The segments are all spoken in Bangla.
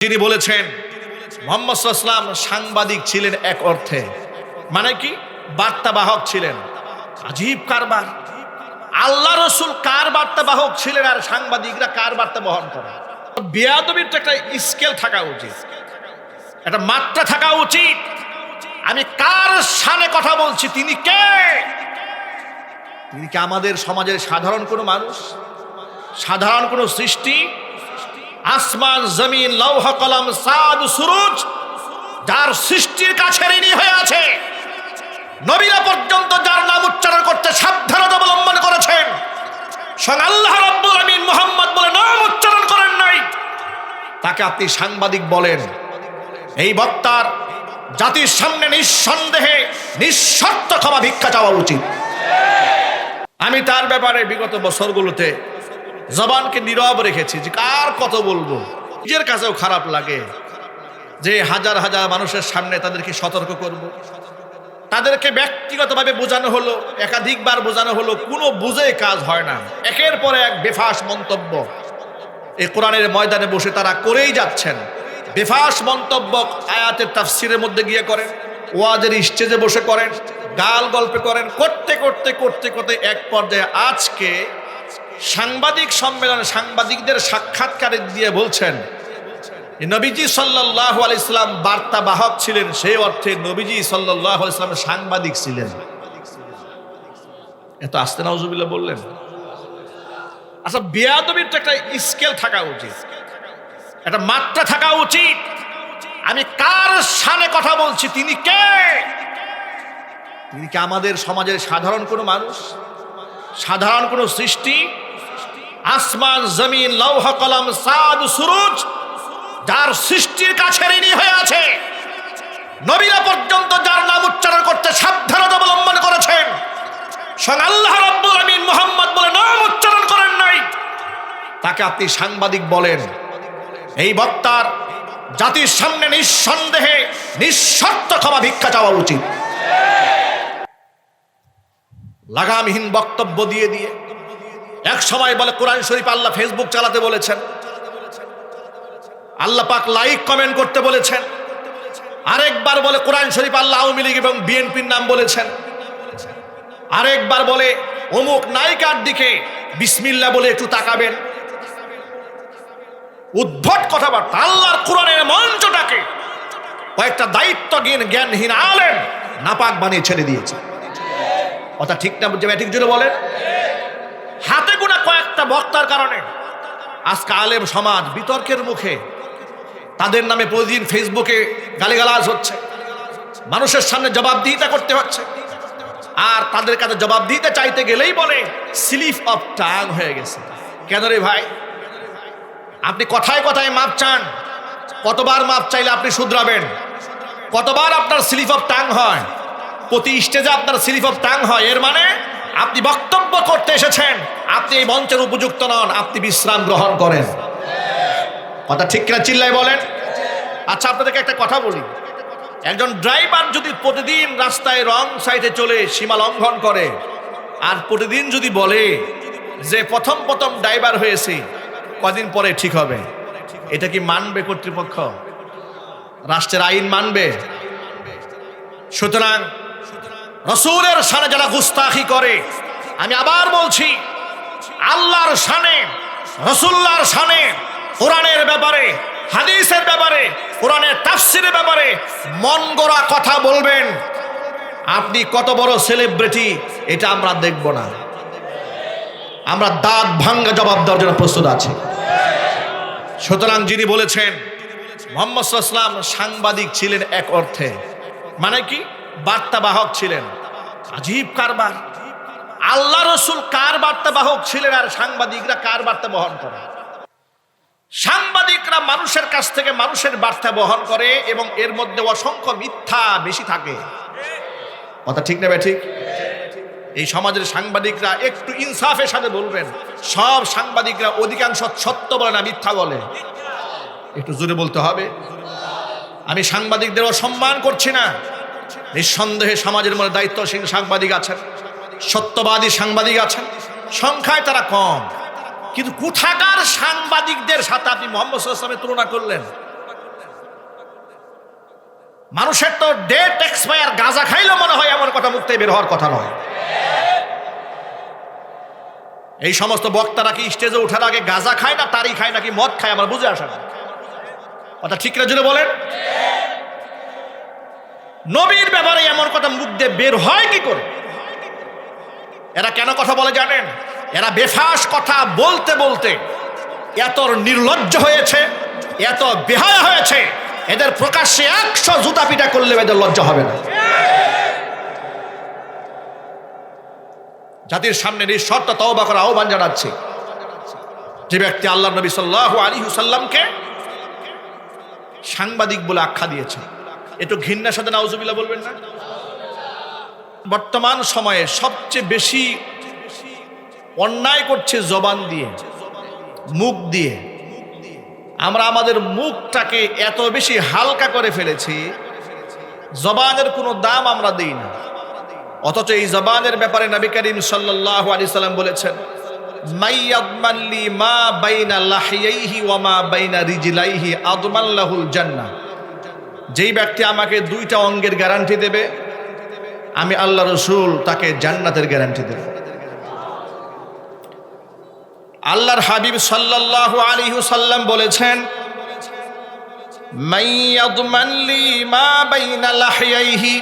তিনি বলেছেন মুহাম্মদ সাল্লাল্লাহু আলাইহি ওয়াসাল্লাম সাংবাদিক ছিলেন এক অর্থে, মানে কি বার্তাবাহক ছিলেন। আজীব কারবার, আল্লাহ রসুল কার বার্তাবাহক ছিলেন আর সাংবাদিকরা কার বার্তা বহন করে? বেয়াদবির তো একটা স্কেল থাকা উচিত, একটা মাত্রা থাকা উচিত। আমি কার শানে কথা বলছি? তিনি কে? তিনি কি আমাদের সমাজের সাধারণ কোনো মানুষ, সাধারণ কোনো সৃষ্টি? আসমান জমিন লৌহ কলম চাঁদ সূরজ যার সৃষ্টির কাছে ঋণী হয়ে আছে, নবীরা পর্যন্ত যার নাম উচ্চারণ করতে সাবধানতা অবলম্বন করেছেন, স্বয়ং আল্লাহ রাব্বুল আমিন মুহাম্মদ বলে নাম উচ্চারণ করেন নাই, তাকে আপনি সাংবাদিক বলেন। এই বক্তার জাতির সামনে নিঃসন্দেহে নিঃশর্ত ক্ষমা ভিক্ষা চাওয়া উচিত। আমি তার ব্যাপারে বিগত বছরগুলোতে জবানকে নীরব রেখেছি, যে কার কত বলবো। নিজের কাছেও খারাপ লাগে যে হাজার হাজার মানুষের সামনে তাদেরকে সতর্ক করব, তাদেরকে ব্যক্তিগতভাবে বোঝানো হলো, একাধিকবার বোঝানো হলো, কোনো বুঝে কাজ হয় না। একের পর এক বেফাস মন্তব্য এই কোরআনের ময়দানে বসে তারা করেই যাচ্ছেন। বেফাস মন্তব্য আয়াতের তাফসিরের মধ্যে গিয়ে করেন, ওয়াজের স্টেজে বসে করেন, গাল গল্পে করেন, করতে করতে করতে করতে এক পর্যায়ে আজকে সাংবাদিক সম্মেলনে সাংবাদিকদের সাক্ষাৎকারে দিয়ে বলছেন নবীজি সাল্লাল্লাহু আলাইহি সাল্লাম বার্তাবাহক ছিলেন, সেই অর্থে নবীজি সাল্লাল্লাহু আলাইহি সাল্লাম সাংবাদিক ছিলেন। এত আস্তে নাউজুবিল্লাহ বললেন। আচ্ছা, বেয়াদবির তো একটা স্কেল থাকা উচিত, একটা মাত্রা থাকা উচিত। আমি কার শানে কথা বলছি? তিনি কে? তিনি কি আমাদের সমাজের সাধারণ কোনো মানুষ, সাধারণ কোনো সৃষ্টি? আসমান জমিন লৌহ কলম চাঁদ সূরজ যার সৃষ্টির কাছে ঋণী হয়ে আছে, নবীরা পর্যন্ত যার নাম উচ্চারণ করতে সাবধানতা অবলম্বন করেছেন, স্বয়ং আল্লাহ রাব্বুল আমিন মুহাম্মদ বলে নাম উচ্চারণ করেন নাই, তাকে আপনি সাংবাদিক বলেন। এই বক্তার জাতির সামনে নিঃসন্দেহে নিঃশর্ত ক্ষমা ভিক্ষা চাওয়া উচিত। লাগামহীন বক্তব্য দিয়ে দিয়ে এক সময় বলে কোরআন শরীফ আল্লাহ ফেসবুক চালাতে বলেছেন, আল্লাহ পাক লাইক কমেন্ট করতে বলেছেন, আরেকবার বলে কোরআন শরীফ আল্লাহ আওয়ামী লীগ এবং বিএনপির নাম বলেছেন, আরেকবার বলে অমুক নায়িকার দিকে বিসমিল্লাহ বলে একটু তাকাবেন। উদ্ভট কথাবার্তা। আল্লাহর কোরআনের মঞ্চটাকে কয়েকটা দায়িত্বজ্ঞান জ্ঞানহীন আলেম নাপাক বানিয়ে ছেড়ে দিয়েছে। কথা ঠিক না? ঠিক জুড়ে বলেন। হাতে গোনা কয়েকটা বক্তার কারণে আজকে আলেম সমাজ বিতর্কের মুখে, তাদের নামে প্রতিদিন ফেসবুকে গালিগালাজ হচ্ছে, মানুষের সামনে জবাবদিহিতা করতে হচ্ছে, আর তাদের কাছে জবাবদিহিতা চাইতে গেলেই বলে স্লিপ অফ টাং হয়ে গেছে। কেন রে ভাই? আপনি কথায় কথায় মাপ চান, কতবার মাপ চাইলে আপনি শুধরাবেন? কতবার আপনার স্লিপ অফ টাং হয়? প্রতি স্টেজে আপনার স্লিপ অফ টাং হয়। এর মানে আপনি বক্তব্য করতে এসেছেন, আপনি এই মঞ্চের উপযুক্ত নন, আপনি বিশ্রাম গ্রহণ করেন। কথা ঠিক কিনা চিল্লায় বলেন। আচ্ছা, আপনাদেরকে একটা কথা বলি, একজন ড্রাইভার যদি প্রতিদিন রাস্তায় রং সাইডে চলে সীমা লঙ্ঘন করে, আর প্রতিদিন যদি বলে যে প্রথম প্রথম ড্রাইভার হয়েছে, কদিন পরে ঠিক হবে, এটা কি মানবে কর্তৃপক্ষ? রাষ্ট্রের আইন মানবে? সুতরাং রাসূলের শানে যারা গুস্তাখি করে, আমি আবার বলছি, আল্লাহর শানে, রাসূলুল্লাহর শানে, কোরআনের ব্যাপারে, হাদিসের ব্যাপারে, কোরআনের তাফসীরের ব্যাপারে মন গড়া কথা বলবেন, আপনি কত বড় সেলিব্রিটি এটা আমরা দেখব না। আমরা দাঁত ভাঙ্গা জবাব দেওয়ার জন্য প্রস্তুত আছি। সুতরাং যিনি বলেছেন মুহাম্মদ সাল্লাল্লাহু আলাইহি ওয়াসাল্লাম সাংবাদিক ছিলেন এক অর্থে, মানে কি বার্তাবাহক ছিলেন। আজীব কারবার, আল্লাহ রসুল কার বার্তাবাহক ছিলেন আর সাংবাদিকরা কার বার্তা বহন করে? সাংবাদিকরা মানুষের কাছ থেকে মানুষের বার্তা বহন করে এবং এর মধ্যে অসংখ্য মিথ্যা বেশি থাকে। কথা ঠিক না ঠিক? এই সমাজের সাংবাদিকরা একটু ইনসাফের সাথে বলবেন, সব সাংবাদিকরা অধিকাংশ সত্য বলে না, মিথ্যা বলে। একটু জোরে বলতে হবে। আমি সাংবাদিকদের অসম্মান করছি না, নিঃসন্দেহে সমাজের মধ্যে দায়িত্বশীল সাংবাদিক আছেন, সত্যবাদী সাংবাদিক আছেন, সংখ্যায় তারা কম, কিন্তু কোথাকার সাংবাদিকদের সাথে আপনি মুহাম্মদ সাল্লাল্লাহু আলাইহি ওয়াসাল্লামের তুলনা করলেন? মানুষের তো ডেট এক্সপায়ার, গাঁজা খাইলেও মনে হয় এমন কথা মুখ থেকে বের হওয়ার কথা নয়। এই সমস্ত বক্তারা কি স্টেজে ওঠার আগে গাঁজা খায় না তারি খায় নাকি মদ খায়, আমার বুঝে আসে না। কথা ঠিক না জুড়ে বলেন? নবীর ব্যাপারে এমন কথা মুখ দিয়ে বের হয় কি করে? এরা কেন কথা বলে জানেন? এরা বেফাস কথা বলতে বলতে এত নির্লজ্জ হয়েছে, এত বেহায়া হয়েছে, এদের প্রকাশ্যে 100 জুতা পিটা করলে এদের লজ্জা হবে না। জাতির সামনে নিঃশর্ত তওবা করার আহ্বান জানাচ্ছি। যে ব্যক্তি আল্লাহর নবী সাল্লাল্লাহু আলাইহি ওয়াসাল্লামকে সাংবাদিক বলে আখ্যা দিয়েছে, একটু ঘৃণার সাথে নাউজুবিল্লাহ বলবেন না? বর্তমান সময়ে সবচেয়ে বেশি অন্যায় করছে জবান দিয়ে, মুখ দিয়ে। আমরা আমাদের মুখটাকে এত বেশি হালকা করে ফেলেছি, জবানের কোনো দাম আমরা দিই না। অথচ এই জবানের ব্যাপারে নবী করিম সাল্লাল্লাহু আলাইহি সাল্লাম বলেছেন, মাইয়াদমানলি মা বাইনা লাহিয়াইহি ওয়া মা বাইনা রিজলাইহি আদমান লাহুল জান্নাহ। যেই ব্যক্তি আমাকে 2টা অঙ্গের গ্যারান্টি দেবে, আমি আল্লাহ রাসূল তাকে জান্নাতের গ্যারান্টি দেব। আল্লাহর হাবিব সাল্লাল্লাহু আলাইহি ওয়াসাল্লাম বলেছেন, মাইয়াদমানলি মা বাইনা লাহিয়াইহি,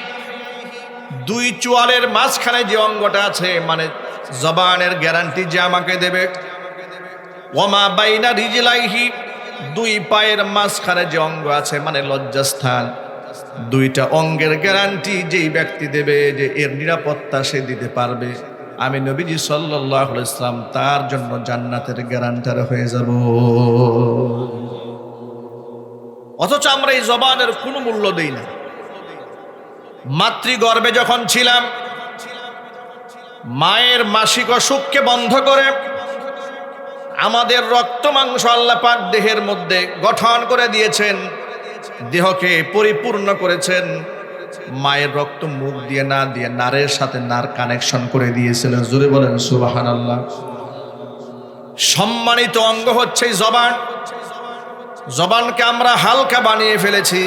2 চোয়ালের মাঝখানে যে অঙ্গটা আছে, মানে জবানের গ্যারান্টি যে আমাকে দেবে। ওয়ামা বাইনা রিজলাইহি, 2 পায়ের মাঝখানে যে অঙ্গ আছে, মানে লজ্জাস্থান, 2টা অঙ্গের গ্যারান্টি যেই ব্যক্তি দেবে, যে এর নিরাপত্তা সে দিতে পারবে, আমি নবীজি সাল্লাল্লাহু আলাইহি ওয়াসাল্লাম তার জন্য জান্নাতের গ্যারান্টার হয়ে যাব। অথচ আমরা এই জবানের কোনো মূল্য দেই না। মাতৃগর্ভে যখন ছিলাম, মায়ের মাসিক অসুখকে বন্ধ করে আমাদের রক্ত মাংস আল্লাহ পাক দেহের মধ্যে গঠন করে দিয়েছেন, দেহকে পরিপূর্ণ করেছেন। মায়ের রক্ত মুখ দিয়ে না দিয়ে নারের সাথে নার কানেকশন করে দিয়েছিলেন। জোরে বলেন সুবহানাল্লাহ। সম্মানিত অঙ্গ হচ্ছে জবান। জবানকে আমরা হালকা বানিয়ে ফেলেছি।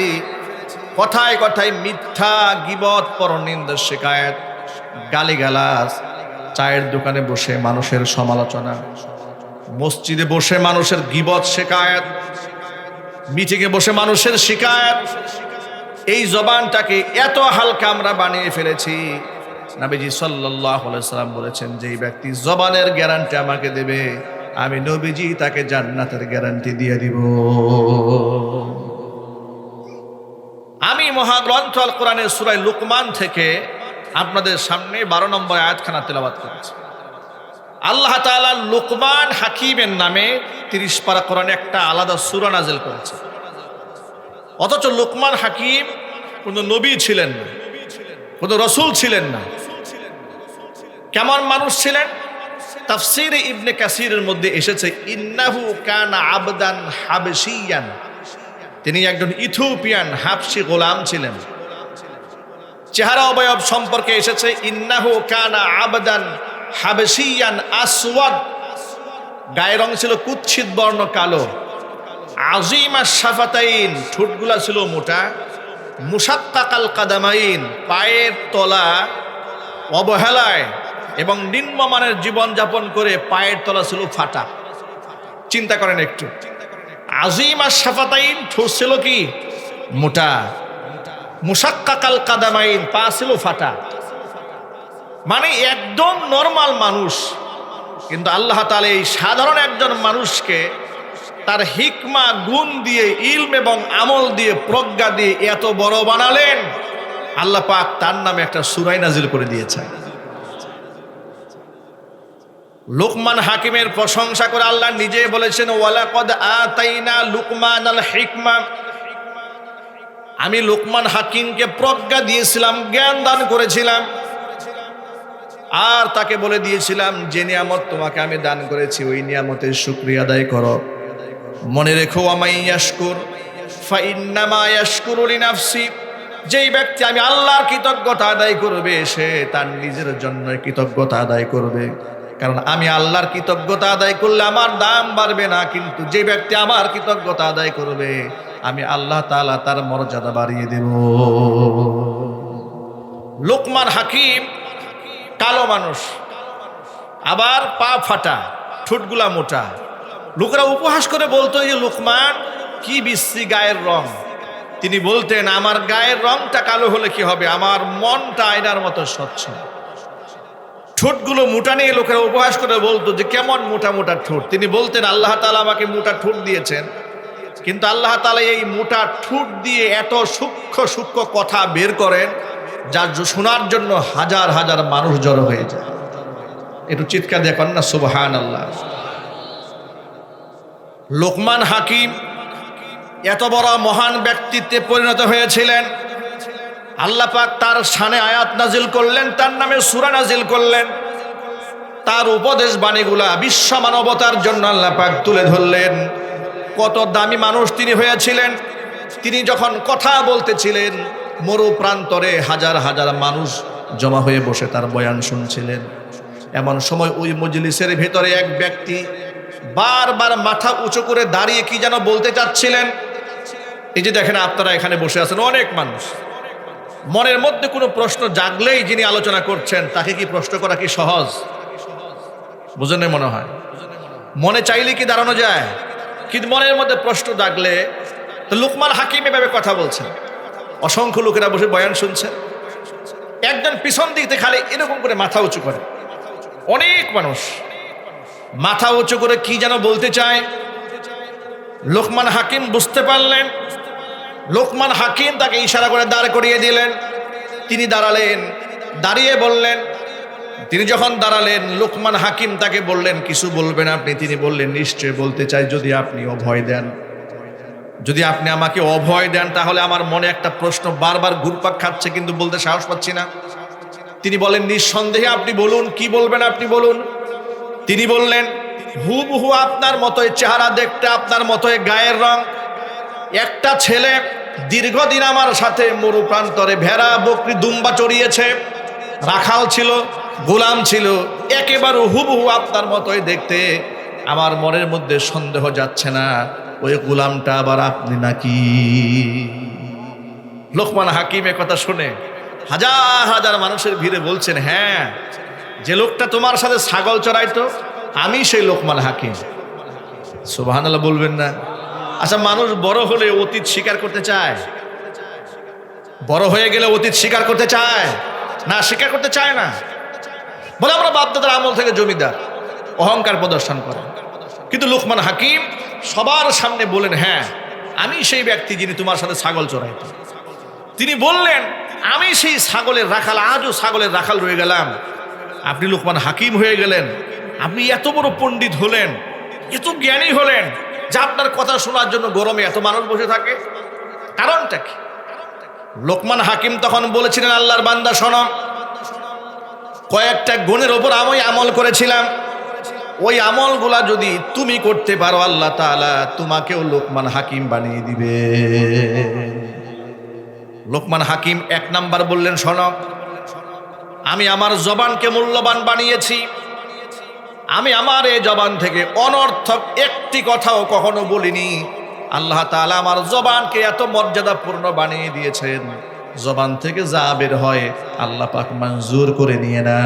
কথায় কথায় মিথ্যা, গীবত, পরনিন্দা, শিকায়েত, গালিগালাজ, চায়ের দোকানে বসে মানুষের সমালোচনা, মসজিদে বসে মানুষের গীবত, শিকায়েত, মিটিংয়ে বসে মানুষের শিকায়েত। এই জবানটাকে এত হালকা আমরা বানিয়ে ফেলেছি। নবীজি সাল্লাল্লাহু আলাইহি ওয়াসাল্লাম বলেছেন, যেই ব্যক্তি জবানের গ্যারান্টি আমাকে দেবে, আমি নবীজি তাকে জান্নাতের গ্যারান্টি দিয়ে দিব। আমি মহাগ্রন্থ আল কোরআনের সূরা লুকমান থেকে আপনাদের সামনে 12 নম্বর আয়াতখানা তেলাওয়াত করেছি। আল্লাহ তাআলা লুকমান হাকিমের নামে 30 পারা কোরআনে একটা আলাদা সূরা নাযিল করেছে। অথচ লুকমান হাকিম কোন নবী ছিলেন না, কোন রাসূল ছিলেন না। কেমন মানুষ ছিলেন? তাফসীরে ইবনে কাসিরের মধ্যে এসেছে, ইন্নাহু কানা আবদান হাবশিয়ান, তিনি একজন ইথিওপিয়ান হাবশি গোলাম ছিলেন। চেহারা অবয়ব সম্পর্কে এসেছে, ইন্নাহু কানা আবদান হাবশিয়ান আসওয়াদ, গায়ের রং ছিল কুৎসিত বর্ণ, কালো। আজিম আশ-শাফাতাইন, ঠোঁটগুলা ছিল মোটা। মুশাক্কাকাল কাদামাইন, পায়ের তলা অবহেলায় এবং নিম্নমানের জীবনযাপন করে পায়ের তলা ছিল ফাটা। চিন্তা করেন একটু, আজিম আশ-শাফাতাইন, ঠোঁট ছিল কি? মোটা। মুশাক্কাকাল কাদামাইন, পা ছিল ফাটা। মানে একদম নরমাল মানুষ। কিন্তু আল্লাহ তাআলা এই সাধারণ একজন মানুষকে তার হিকমা, গুণ দিয়ে, ইলম এবং আমল দিয়ে, প্রজ্ঞা দিয়ে এত বড় বানালেন। আল্লাহ পাক তার নামে একটা সূরা নাযিল করে দিয়েছেন। লুকমান হাকিমের প্রশংসা করে আল্লাহ নিজে বলেছেন, ওয়ালাকাদ আতাইনা লুকমানাল হিকমা, আমি লুকমান হাকিমকে প্রজ্ঞা দিয়েছিলাম, জ্ঞান দান করেছিলাম। আর তাকে বলে দিয়েছিলাম, যে নিয়ামত তোমাকে আমি দান করেছি ওই নিয়ামতের শুকরিয়া আদায় করো। মনে রেখো, ওয়ামাই ইয়াশকুর ফাইন্নামা ইয়াশকুরু লিনাফসি, যেই ব্যক্তি আমি আল্লাহর কৃতজ্ঞতা আদায় করবে সে তার নিজের জন্য কৃতজ্ঞতা আদায় করবে। কারণ আমি আল্লাহর কৃতজ্ঞতা আদায় করলে আমার দাম বাড়বে না, কিন্তু যে ব্যক্তি আমার কৃতজ্ঞতা আদায় করবে আমি আল্লাহ তাআলা তার মর্যাদা বাড়িয়ে দেব। লোকমান হাকিম কালো মানুষ, আবার পা ফাটা, ঠোঁটগুলা মোটা। লোকেরা উপহাস করে বলতো, এই লোকমান কি বিশ্রী গায়ের রং। তিনি বলতেন, আমার গায়ের রংটা কালো হলে কি হবে, আমার মনটা আয়নার মতো স্বচ্ছ। ঠোঁটগুলো মোটা নিয়ে লোকেরা উপহাস করে বলতো যে কেমন মোটা মোটা ঠোঁট। তিনি বলতেন, আল্লাহ তাআলা আমাকে মোটা ঠোঁট দিয়েছেন, কিন্তু আল্লাহ তাআলা এই মোটা ঠোঁট দিয়ে এত সূক্ষ্ম সূক্ষ্ম কথা বের করেন যা শোনার জন্য হাজার হাজার মানুষ জড়ো হয়ে যায়। একটু চিৎকার দিয়ে কন না সুবহানাল্লাহ। লোকমান হাকিম এত বড় মহান ব্যক্তিত্বে পরিণত হয়েছিলেন, আল্লাহ পাক তার শানে আয়াত নাজিল করলেন, তার নামে সূরা নাজিল করলেন। তার উপদেশ বাণীগুলা বিশ্ব মানবতার জন্য আল্লাহ পাক তুলে ধরলেন। কত দামি মানুষ তিনি হয়েছিলেন। তিনি যখন কথা বলতেছিলেন, মরু প্রান্তরে হাজার হাজার মানুষ জমা হয়ে বসে তার বয়ান শুনছিলেন। এমন সময় ওই মজলিসের ভেতরে এক ব্যক্তি বারবার মাথা উঁচু করে দাঁড়িয়ে কি যেন বলতে চাচ্ছিলেন। এই যে দেখেন, আপনারা এখানে বসে আছেন, অনেক মানুষ, মনের মধ্যে কোনো প্রশ্ন জাগলেই যিনি আলোচনা করছেন তাকে কি প্রশ্ন করা কি সহজ? বুঝেন মনে হয়, মনে চাইলে কি দাঁড়ানো যায়, কিন্তু মনের মধ্যে প্রশ্ন জাগলে তো। লোকমান হাকিম এভাবে কথা বলছেন, অসংখ্য লোকেরা বসে বয়ান শুনছেন। একজন পিছন দিকে খালি এরকম করে মাথা উঁচু করে, অনেক মানুষ মাথা উঁচু করে কি যেন বলতে চায়। লোকমান হাকিম বুঝতে পারলেন। লোকমান হাকিম তাকে ইশারা করে দাঁড় করিয়ে দিলেন। তিনি দাঁড়ালেন, দাঁড়িয়ে বললেন। তিনি যখন দাঁড়ালেন, লোকমান হাকিম তাকে বললেন, কিছু বলবেন আপনি? তিনি বললেন, নিশ্চয় বলতে চাই, যদি আপনি অভয় দেন। যদি আপনি আমাকে অভয় দেন তাহলে আমার মনে একটা প্রশ্ন বারবার ঘুরপাক খাচ্ছে, কিন্তু বলতে সাহস পাচ্ছি না। তিনি বলেন, নিঃসন্দেহে আপনি বলুন, কি বলবেন আপনি বলুন। তিনি বললেন, হুবহু আপনার মতোই চেহারা দেখতে, আপনার মতোই গায়ের রং। একটা ছেলে দীর্ঘদিন আমার সাথে মরু প্রান্তরে ভেড়া বকরি দুম্বা চড়িয়েছে, রাখাল ছিল, গোলাম ছিল, একেবারে হুবহু আপনার মতোই দেখতে। আমার মনের মধ্যে সন্দেহ যাচ্ছে না ওই গোলামটা আবার আপনি নাকি। লোকমান হাকিম এ কথা শুনে হাজার হাজার মানুষের ভিড়ে বলছেন, হ্যাঁ, যে লোকটা তোমার সাথে ছাগল চড়াইতো আমি সেই লোকমান হাকিম। সুবহানাল্লাহ বলবেন না? আচ্ছা, মানুষ বড় হলে অতীত স্বীকার করতে চায়? বড় হয়ে গেলে অতীত স্বীকার করতে চায় না? স্বীকার করতে চায় না। বলে আমরা বাপদাদার আমল থেকে জমিদার, অহংকার প্রদর্শন করে। কিন্তু লোকমান হাকিম সবার সামনে বলেন, হ্যাঁ, আমি সেই ব্যক্তি যিনি তোমার সাথে ছাগল চড়াইতো। তিনি বললেন, আমি সেই ছাগলের রাখাল, আজও ছাগলের রাখাল রয়ে গেলাম। আপনি লোকমান হাকিম হয়ে গেলেন, আপনি এত বড় পণ্ডিত হলেন, এত জ্ঞানী হলেন যে আপনার কথা শোনার জন্য গরমে এত মানুষ বসে থাকে, কারণটা কি? লোকমান হাকিম তখন বলেছিলেন, আল্লাহর বান্দা শোনো, কয়েকটা গুণের ওপর আমি আমল করেছিলাম। ওই আমলগুলা যদি তুমি করতে পারো, আল্লাহ তাআলা তোমাকেও লোকমান হাকিম বানিয়ে দিবে। লোকমান হাকিম এক নাম্বার বললেন, শোনো, আমি আমার জবানকে মূল্যবান বানিয়েছি। আমি আমার এই জবান থেকে অনর্থক একটি কথাও কখনো বলিনি। আল্লাহ তাআলা আমার জবানকে এত মর্যাদাপূর্ণ বানিয়ে দিয়েছেন, জবান থেকে যা বের হয় আল্লাহ পাক মঞ্জুর করে নিয়ে না।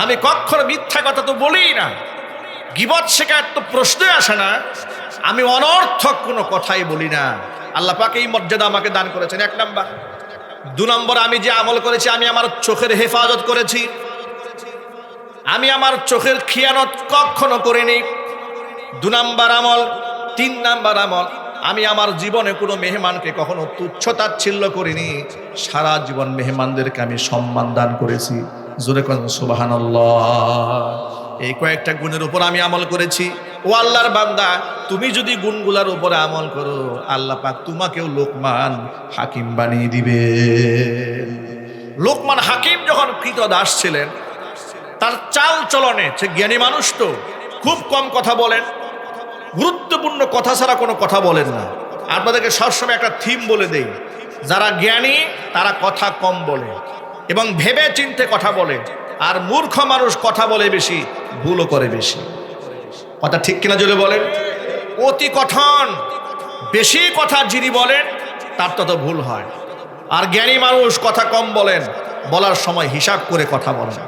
আমি কখনো মিথ্যা কথা তো বলি না, গীবত শিকার তো প্রশ্নই আসে না। আমি অনর্থক কোনো কথাই বলি না। আল্লাহ পাক এই মর্যাদা আমাকে দান করেছেন, এক নাম্বার। দু নম্বর, আমি যে আমল করেছি, আমি আমার চোখের হেফাজত করেছি। আমি আমার চোখের খিয়ানত কখনো করিনি। দু নাম্বার আমল। তিন নাম্বার আমল, আমি আমার জীবনে কোনো মেহমানকে কখনো তুচ্ছ তাচ্ছিল্য করিনি। সারা জীবন মেহমানদেরকে আমি সম্মান দান করেছি। জোরে কোন সুবহানাল্লাহ। এই কয়েকটা গুণের উপর আমি আমল করেছি। ও আল্লাহর বান্দা, তুমি যদি গুণগুলার উপরে আমল করো, আল্লাহ পাক তোমাকেও লোকমান হাকিম বানিয়ে দিবে। লোকমান হাকিম যখন কৃতদাস ছিলেন, তার চাল চলনে, সে জ্ঞানী মানুষ তো খুব কম কথা বলেন, গুরুত্বপূর্ণ কথা ছাড়া কোনো কথা বলেন না। আপনাদেরকে সবসময় একটা থিম বলে দেই, যারা জ্ঞানী তারা কথা কম বলে এবং ভেবে চিন্তে কথা বলে, আর মূর্খ মানুষ কথা বলে বেশি, ভুলও করে বেশি। কথা ঠিক কিনা জোরে বলেন? অতি কঠোর বেশি কথা যিনি বলেন তার তত ভুল হয়। আর জ্ঞানী মানুষ কথা কম বলেন, বলার সময় হিসাব করে কথা বলেন।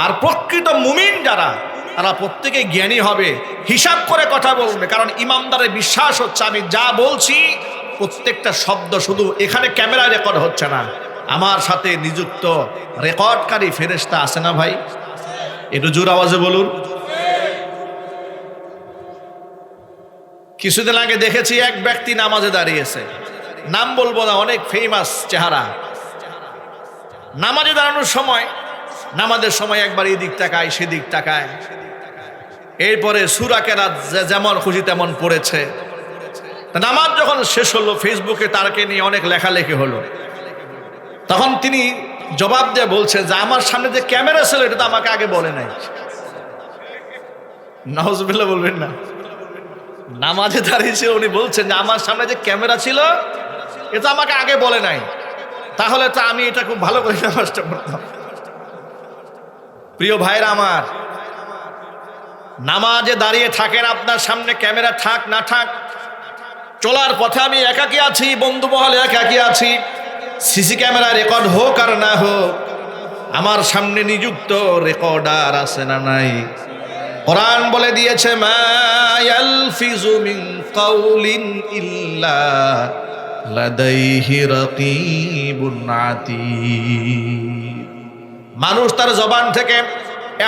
আর প্রকৃত মুমিন যারা, তারা প্রত্যেকে জ্ঞানী হবে, হিসাব করে কথা বলবে। কারণ ইমানদারের বিশ্বাস হচ্ছে আমি যা বলছি প্রত্যেকটা শব্দ শুধু এখানে ক্যামেরায় রেকর্ড হচ্ছে না, আমার সাথে নিযুক্ত রেকর্ডকারী ফেরেশতা আছে না ভাই? একটু জোর আওয়াজে বলুন। কিছুদিন আগে দেখেছি এক ব্যক্তি নামাজে দাঁড়িয়েছে, নাম বলবো না, অনেক ফেমাস চেহারা। নামাজে দাঁড়ানোর সময়, নামাজের সময় একবার এদিক তাকায় সেদিক তাকায়, এরপরে সূরা কেরাত যেমন খুশি তেমন পড়েছে। নামাজ যখন শেষ হলো, ফেসবুকে তারকে নিয়ে অনেক লেখালেখি হলো। তখন তিনি জবাব দিয়ে বলছে যে আমার সামনে যে ক্যামেরা ছিল এটা তো আমাকে আগে বলে নাই। নাউজুবিল্লাহ বলবেন না। নামাজে দাঁড়িয়েছে, উনি বলছেন যে আমার সামনে যে ক্যামেরা ছিল এটা আমাকে আগে বলে নাই, তাহলে তো আমি এটা খুব ভালো করে নামাজটা পড়তাম। প্রিয় ভাইরা আমার, নামাজে দাঁড়িয়ে থাকেন, আপনার সামনে ক্যামেরা থাক না থাক, চলার পথে আমি একাকী আছি, বন্ধু মহলে একাকী আছি, সিসি ক্যামেরা রেকর্ড হোক আর না হোক, আমার সামনে নিযুক্ত রেকর্ডার আছে না নাই? কোরআন বলে দিয়েছে মা ইয়ালফিজু মিন কাউলিন ইল্লা লাদাইহি রাকিবুন আতীদ। মানুষ তার জবান থেকে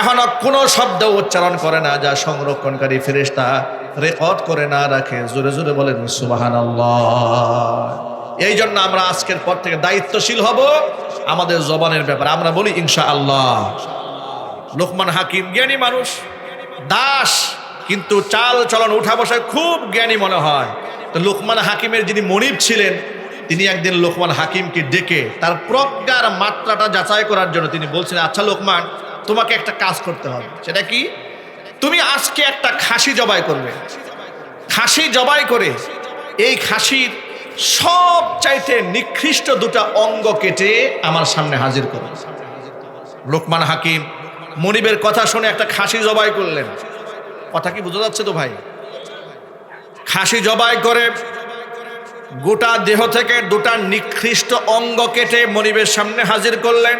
এখনো কোনো শব্দ উচ্চারণ করে না যা সংরক্ষণকারী ফেরেশতা রেকর্ড করে না রাখে। জোরে জোরে বলেন সুবহানাল্লাহ। এই জন্য আমরা আজকের পর থেকে দায়িত্বশীল হব আমাদের জবানের ব্যাপারে। আমরা বলি ইনশাআল্লাহ। লোকমান হাকিম জ্ঞানী মানুষ, দাস, কিন্তু চাল চলন উঠা বসায় খুব জ্ঞানী মনে হয়। তো লোকমান হাকিমের যিনি মনিব ছিলেন, তিনি একদিন লোকমান হাকিমকে ডেকে তার প্রজ্ঞার মাত্রাটা যাচাই করার জন্য তিনি বলছেন, আচ্ছা লোকমান, তোমাকে একটা কাজ করতে হবে। সেটা কি? তুমি আজকে একটা খাসি জবাই করবে। খাসি জবাই করে এই খাসির সবচাইতে নিকৃষ্ট দুটা অঙ্গ কেটে আমার সামনে হাজির করবে। লোকমান হাকিম মনিবের কথা শুনে একটা খাসি জবাই করলেন। কথা কি বোঝা যাচ্ছে তো ভাই? খাসি জবাই করে গোটা দেহ থেকে দুটা নিকৃষ্ট অঙ্গ কেটে মনিবের সামনে হাজির করলেন।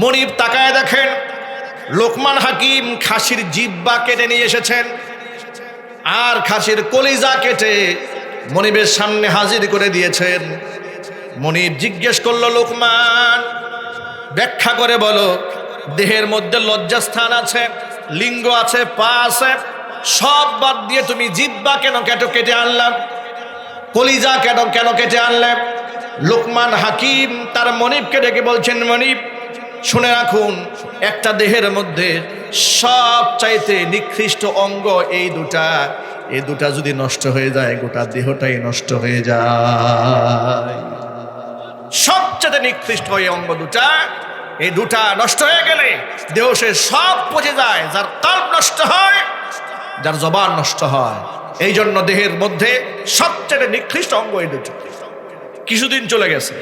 মনিব তাকায় দেখেন লোকমান হাকিম খাসির জিহ্বা কেটে নিয়ে এসেছেন, আর খাসির কলিজা কেটে মনিবের সামনে হাজির করে দিয়েছেন। মনিব জিজ্ঞেস করলো, লোকমান, ব্যাখ্যা করে বলো, দেহের মধ্যে লজ্জাস্থান আছে, লিঙ্গ আছে, পা আছে, সব বাদ দিয়ে তুমি জিহ্বা কেন কেটে আনলাম? কলিজা কেন কেটে আনলাম? লোকমান হাকিম তার মনিবকে ডেকে বলছেন, মনিব শুনে রাখুন, একটা দেহের মধ্যে সব চাইতে নিকৃষ্ট অঙ্গ এই দুটা যদি নষ্ট হয়ে যায়, গোটা দেহটাই নষ্ট হয়ে যায়। সবচেয়ে নিকৃষ্ট এই অঙ্গ দুটা, এই দুটা নষ্ট হয়ে গেলে দেহ সে সব পচে যায়। যার কল্প নষ্ট হয়, যার জবান নষ্ট হয়। এই জন্য দেহের মধ্যে সবচেয়ে নিকৃষ্ট অঙ্গ এই দুটো। কিছুদিন চলে গেছে,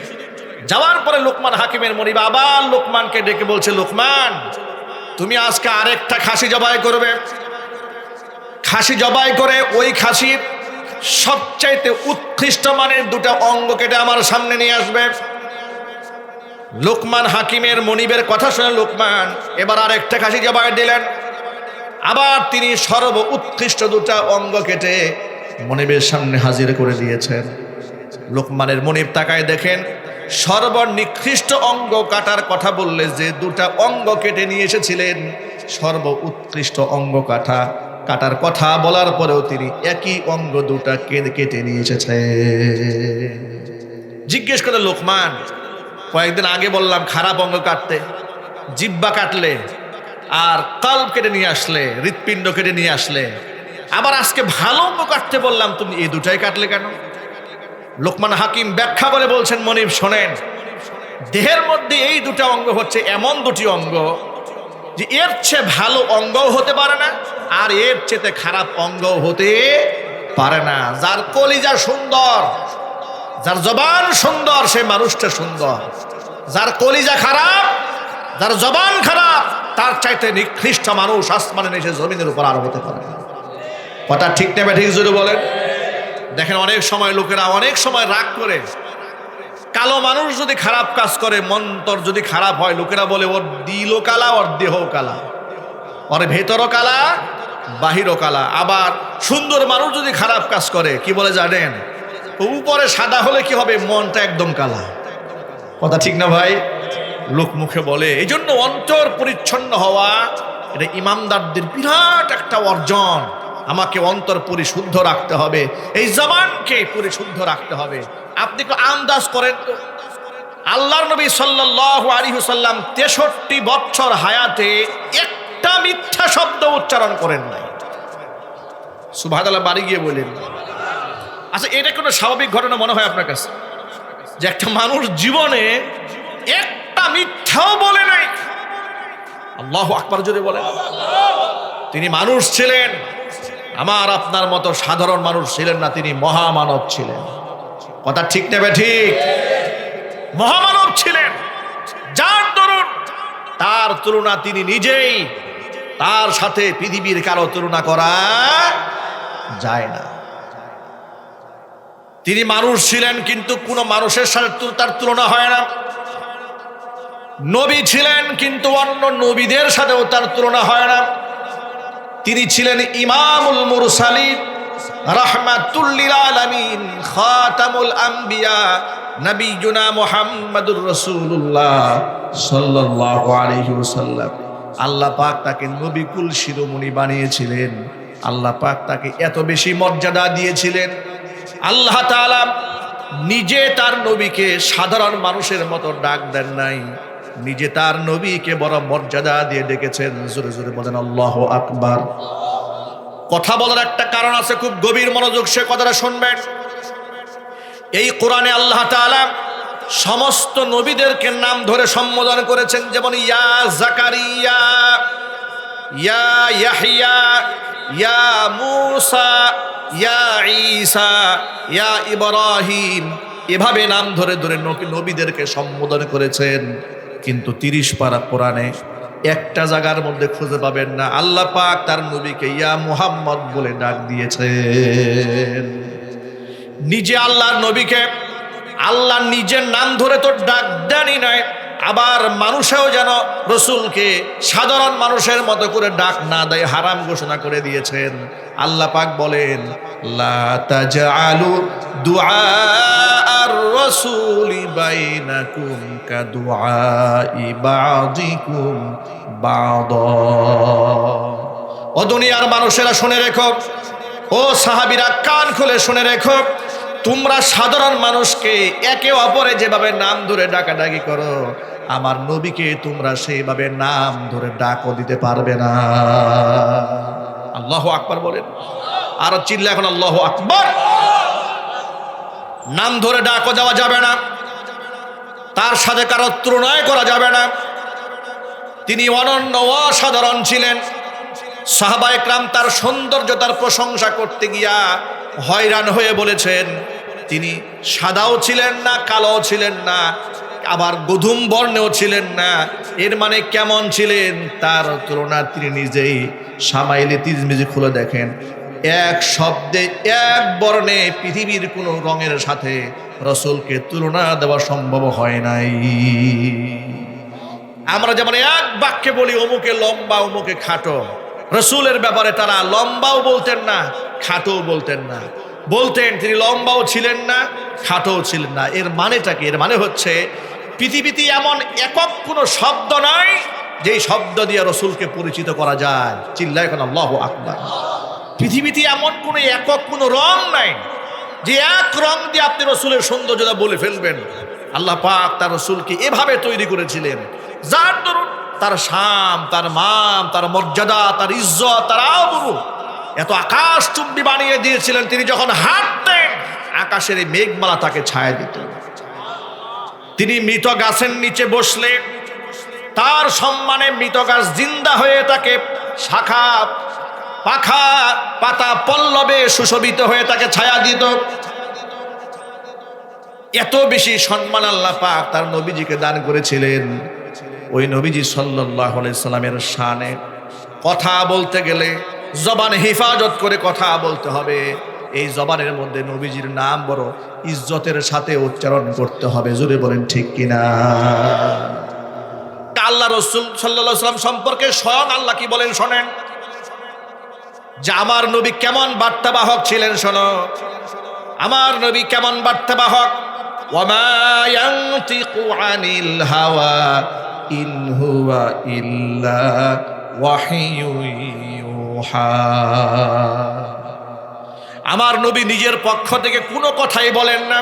যাওয়ার পরে লোকমান হাকিমের মনিব আবার লোকমানকে ডেকে বলছে, লোকমান, তুমি আজকে আরেকটা খাসি জবাই করবে। খাসি জবাই করে ওই খাসির সবচাইতে উৎকৃষ্ট মানের দুটা অঙ্গ কেটে আমার সামনে নিয়ে আসবে। লোকমান হাকিমের মনিবের কথা শুনে লোকমান এবার আরেকটা খাসি জবাই দিলেন। আবার তিনি সর্ব উৎকৃষ্ট দুটা অঙ্গ কেটে মনিবের সামনে হাজির করে দিয়েছেন। লোকমানের মনিব তাকায় দেখেন সর্বনিকৃষ্ট অঙ্গ কাটার কথা বললে যে দুটা অঙ্গ কেটে নিয়ে এসেছিলেন, সর্ব উৎকৃষ্ট অঙ্গ কাটার কথা বলার পরেও তিনি একই অঙ্গ দুটা কেটে নিয়ে এসেছে। জিজ্ঞেস করে, লোকমান, কয়েকদিন আগে বললাম খারাপ অঙ্গ কাটতে, জিহ্বা কাটলে, আর কল্ব কেটে নিয়ে আসলে, হৃৎপিণ্ড কেটে নিয়ে আসলে, আবার আজকে ভালো অঙ্গ কাটতে বললাম, তুমি এই দুটাই কাটলে কেন? লোকমান হাকিম ব্যাখ্যা করে বলছেন, মনিব শোনেন, দেহের মধ্যে এই দুটা অঙ্গ হচ্ছে এমন দুটি অঙ্গ যে এর চেয়ে ভালো অঙ্গও হতে পারে না, আর এর চেয়ে খারাপ অঙ্গও হতে পারে না। যার কলিজা সুন্দর, যার জবান সুন্দর, সে মানুষটা সুন্দর। যার কলিজা খারাপ, যার জবান খারাপ, তার চাইতে নিকৃষ্ট মানুষ আসমানে এসে জমিনের উপর আর হতে পারে না। কথা ঠিক নেবে ঠিক জোরে বলেন। দেখেন অনেক সময় লোকেরা অনেক সময় রাগ করে, কালো মানুষ যদি খারাপ কাজ করে, মন্তর যদি খারাপ হয়, লোকেরা বলে ওর দিলও কালা, ওর দেহ কালা, ওর ভেতরও কালা, বাহিরও কালা। আবার সুন্দর মানুষ যদি খারাপ কাজ করে, কি বলে জানেন? উপরে সাদা হলে কি হবে, মনটা একদম কালা। কথা ঠিক না ভাই? লোক মুখে বলে। এই জন্য অন্তর পরিচ্ছন্ন হওয়া এটা ইমানদারদের বিরাট একটা অর্জন। আমাকে অন্তর পরিশুদ্ধ রাখতে হবে, এই জবানকে পরিশুদ্ধ রাখতে হবে। আপনি কি আন্দাজ করেন তো, আল্লাহর নবী সাল্লাল্লাহু আলাইহি ওয়াসাল্লাম 63 বছর হায়াতে একটা মিথ্যা শব্দ উচ্চারণ করেন নাই। সুবহানাল্লাহ, বাড়ি গিয়ে বলেন। আচ্ছা, এটা কোনো স্বাভাবিক ঘটনা মনে হয় আপনার কাছে যে একটা মানুষ জীবনে একটা মিথ্যাও বলে নাই? আল্লাহু আকবার জোরে বলেন। তিনি মানুষ ছিলেন, আমার আপনার মতো সাধারণ মানুষ ছিলেন না, তিনি মহামানব ছিলেন। কথা ঠিক নেবে? ঠিক, মহামানব ছিলেন, যার দরুন তার তুলনা তিনি নিজেই, তার সাথে পৃথিবীর কারো তুলনা করা যায় না। তিনি মানুষ ছিলেন, কিন্তু কোন মানুষের সাথে তার তুলনা হয় না। নবী ছিলেন, কিন্তু অন্য নবীদের সাথেও তার তুলনা হয় না। তিনি ছিলেন ইমামুল মুরসালিন, রাহমাতুল লিল আলামিন, খাতামুল আম্বিয়া, নবিয়ুনা মুহাম্মাদুর রাসূলুল্লাহ সাল্লাল্লাহু আলাইহি ওয়াসাল্লাম। আল্লাহ পাক তাকে নবী কুল শিরোমণি বানিয়েছিলেন। আল্লাহ পাক তাকে এত বেশি মর্যাদা দিয়েছিলেন, আল্লাহ তাআলা নিজে তার নবীকে সাধারণ মানুষের মতো ডাক দেন নাই, নিজে তার নবীকে বড় মর্যাদা দিয়ে ডেকেছেন। জোরে জোরে বলেন আল্লাহু আকবার। কথা বলার একটা কারণ আছে, খুব গভীর মনোযোগ সে কথাটা শুনবেন। এই কোরআনে আল্লাহ তাআলা সমস্ত নবীদেরকে নাম ধরে সম্বোধন করেছেন, যেমন ইয়া জাকারিয়া, ইয়া ইয়াহইয়া, ইয়া মূসা, ইয়া ঈসা, ইয়া ইব্রাহিম, এভাবে নাম ধরে ধরে নবীদেরকে সম্বোধন করেছেন। কিন্তু 30 পারা কোরআনে একটা জায়গার মধ্যে খুঁজে পাবেন না আল্লাহ পাক তার নবীকে ইয়া মুহাম্মদ বলে ডাক দিয়েছেন। নিজে আল্লাহর নবীকে আল্লাহ নিজের নাম ধরে তো ডাক দেনই নয়, আবার মানুষেও যেন রসুলকে সাধারণ মানুষের মতো করে ডাক না দেয়, হারাম ঘোষণা করে দিয়েছেন। আল্লাহ পাক বলেন, লা তাজআলু দুআ আর রাসূলি বাইনাকুম কাদুআই বাযিকুম বাযা। ও দুনিয়ার মানুষেরা শুনে রেখো, ও সাহাবীরা কান খুলে শুনে রেখো, তোমরা সাধারণ মানুষকে একে অপরে যেভাবে নাম ধরে ডাকাডাকি করো, আমার নবীকে তোমরা সেইভাবে নাম ধরে ডাকও দিতে পারবে না। আল্লাহু আকবার বলেন, আর চিল্লা এখন আল্লাহু আকবার। নাম ধরে ডাকও যাওয়া যাবে না, তার সাথে কারো তুলনায় করা যাবে না। তিনি অনন্য অসাধারণ ছিলেন। সাহাবায়ে কেরাম তার সৌন্দর্যতার প্রশংসা করতে গিয়া হয়রান হয়ে বলেছেন, তিনি সাদাও ছিলেন না, কালোও ছিলেন না, আবার গধূম বর্ণেও ছিলেন না। এর মানে কেমন ছিলেন তার তুলনা তিনি নিজেই শামাইলে তিরমিজি খুলে দেখেন, এক শব্দে এক বর্ণে পৃথিবীর কোনো রঙের সাথে রসুলকে তুলনা দেওয়া সম্ভব হয় নাই। আমরা যেমন এক বাক্যে বলি অমুকে লম্বা অমুকে খাটো, রসুলের ব্যাপারে তারা লম্বাও বলতেন না, খাটোও বলতেন না। বলতেন তিনি লম্বাও ছিলেন না, খাটোও ছিলেন না। এর মানেটা কি? এর মানে হচ্ছে পৃথিবীতে এমন একক কোনো শব্দ নাই যেই শব্দ দিয়ে রসুলকে পরিচিত করা যায়। চিল্লায় এখন আল্লাহু আকবার। পৃথিবীতে এমন কোনো একক কোনো রং নাই যে এক রং দিয়ে আপনি রসুলের সৌন্দর্যতা বলে ফেলবেন। আল্লাহ পাক তার রসুলকে এভাবে তৈরি করেছিলেন, যার দরুন তার শাম, তার মান, তার মর্যাদা, তার ইজ্জত, তার আবরু এত আকাশ চুম্বি বানিয়ে দিয়েছিলেন। তিনি যখন হাঁটতেন আকাশের এই মেঘমালা তাকে ছায়া দিত। তিনি মৃত গাছের নিচে বসলে তার সম্মানে মৃত গাছ জিন্দা হয়ে তাকে শাখা পাখা পাতা পল্লবে সুশোভিত হয়ে তাকে ছায়া দিত। এত বেশি সম্মান আল্লাহ পাক তার নবীজিকে দান করেছিলেন। ওই নবীজি সাল্লাল্লাহু আলাইহি সাল্লামের শানে কথা বলতে গেলে জবান হেফাজত করে কথা বলতে হবে। এই জবানের মধ্যে নবীজির নাম বড় ইজ্জতের সাথে উচ্চারণ করতে হবে। জোরে বলেন ঠিক কিনা? আল্লাহ রাসূল সাল্লাল্লাহু আলাইহি ওয়াসাল্লাম সম্পর্কে স্বয়ং আল্লাহ কি বলেন শোনেন, যে আমার নবী কেমন বার্তাবাহক ছিলেন। শোনো আমার নবী কেমন বার্তাবাহক। ওয়ামা ইয়ানতিকু আনিল হাওয়া ইন হুয়া ইল্লা ওয়াহিয়ু ইউহা। আমার নবী নিজের পক্ষ থেকে কোনো কথাই বলেন না,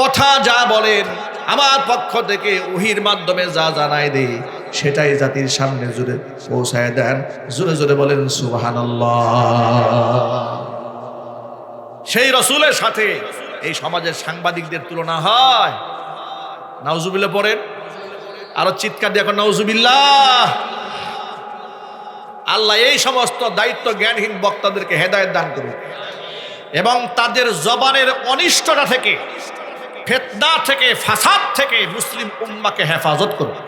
কথা যা বলেন আমার পক্ষ থেকে ওহীর মাধ্যমে যা জানাই দেই সেটাই জাতির সামনে জুড়ে পৌঁছায় দেন। জোরে জোরে বলেন সুবহানাল্লাহ। সেই রাসূলের সাথে এই সমাজের সাংবাদিকদের তুলনা হয়। নাউজুবিল্লাহ পড়েন, আরো চিৎকার দিয়ে এখন নাউজুবিল্লাহ। আল্লাহ এই সমস্ত দায়িত্ব জ্ঞানহীন বক্তাদেরকে হেদায়েত দান করুন এবং তাদের জবানের অনিষ্টতা থেকে, ফিতনা থেকে, ফাসাদ থেকে মুসলিম উম্মাহকে হেফাজত করুন।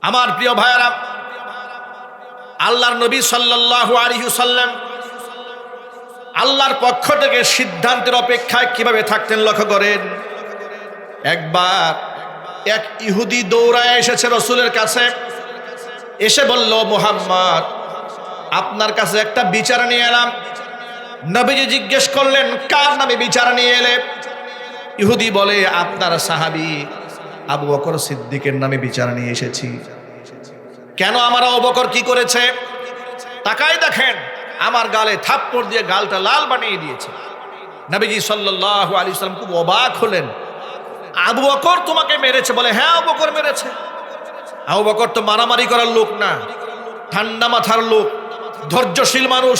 আমার প্রিয় ভাইয়েরা, আল্লাহর নবী সাল্লাল্লাহু আলাইহি ওয়াসাল্লাম আল্লাহর পক্ষ থেকে সিদ্ধান্তের অপেক্ষায় কিভাবে থাকতেন লক্ষ্য করেন। একবার এক ইহুদি দৌড়ায় এসেছে রাসূলের কাছে, এসে বলল, মুহাম্মদ আপনার কাছে একটা বিচার নিয়ে এলাম। নবীজি জিজ্ঞেস করলেন, কার নামে বিচার নিয়ে এলে? ইহুদি বলে, আপনার সাহাবী আবু বকর সিদ্দিকের নামে বিচার নিয়ে এসেছি। কেন? আমার আবু বকর কি করেছে? তাকাই দেখেন, আমার গালে থাপ্পড় দিয়ে গালটা লাল বানিয়ে দিয়েছে। নবীজি সাল্লাল্লাহু আলাইহি ওয়াসাল্লাম খুব অবাক হলেন। আবু বকর তোমাকে মেরেছে? বলে, হ্যাঁ আবু বকর মেরেছে। আবু বকর তো মারামারি করার লোক না, ঠান্ডা মাথার লোক, ধৈর্যশীল মানুষ।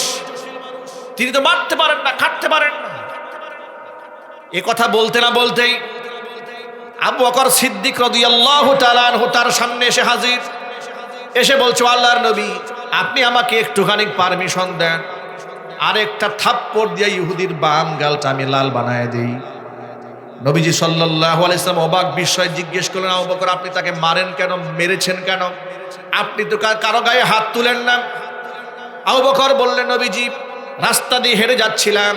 তিনি তো মারতে পারেন না, কাটতে পারেন না। এ কথা বলতে না বলতেই আবু বকর সিদ্দিক রাদিয়াল্লাহু তাআলা আনহু তার সামনে এসে হাজির। এসে বলছো, আল্লাহর নবী আপনি আমাকে একটুখানি পারমিশন দেন, আরেকটা থাপ্পড় দিয়ে ইহুদির বাম গালটা আমি লাল বানায় দেই। নবীজি সাল্লাল্লাহু আলাইহি ওয়াসাল্লাম অবাক বিস্ময়ে জিজ্ঞেস করলেন, আবু বকর আপনি তাকে মারেন কেন, মেরেছেন কেন? আপনি তো কারো গায়ে হাত তুলেন না। আবু বকর বললেন, নবীজি রাস্তা দিয়ে হেঁটে যাচ্ছিলাম,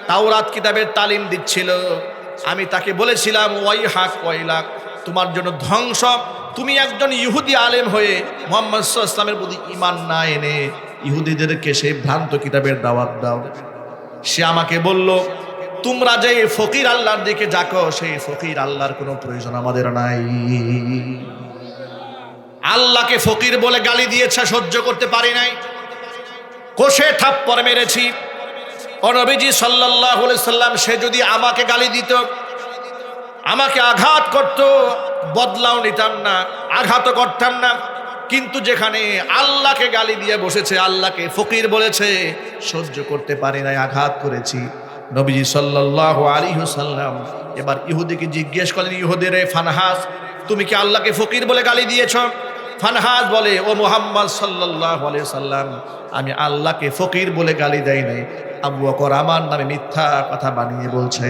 তাওরাত কিতাবের তালিম দিচ্ছিল, আমি তাকে বলেছিলাম, ওয়াইহাক ওয়াইলাক, তোমার জন্য ধ্বংস। তুমি একজন ইহুদি আলেম হয়ে মুহাম্মদ সাল্লাল্লাহু আলাইহি ওয়াসাল্লামের প্রতি ঈমান না এনে ইহুদিদেরকে সেই ভ্রান্ত কিতাবের দাওয়াত দাও। সে আমাকে বলল, তোমরা যে ফকির আল্লাহর দিকে যাকো, সেই ফকির আল্লাহর কোনো প্রয়োজন আমাদের নাই। আল্লাহকে ফকির বলে গালি দিয়েছে, সহ্য করতে পারি নাই, কষে থাপ্পড় মেরেছি। ও নবীজি সাল্লাল্লাহু আলাইহি সাল্লাম সে যদি আমাকে গালি দিত, আমাকে আঘাত করত, বদলাও নিতাম না, আঘাতও করতাম না। কিন্তু যেখানে আল্লাহকে গালি দিয়ে বসেছে, আল্লাহকে ফকির বলেছে, সহ্য করতে পারি নাই, আঘাত করেছি। নবীজি সাল্লাল্লাহু আলাইহি ওয়াসাল্লাম এবার ইহুদিকে জিজ্ঞেস করলেন, ইহুদিরে ফানহাস, তুমি কি আল্লাহকে ফকির বলে গালি দিয়েছ? ফানহাস বলে, ও মুহাম্মদ সাল্লাল্লাহু আলাইহি ওয়াসাল্লাম আমি আল্লাহকে ফকির বলে গালি দেই নাই, আবু বকর আমার নামে মিথ্যা কথা বানিয়ে বলছে।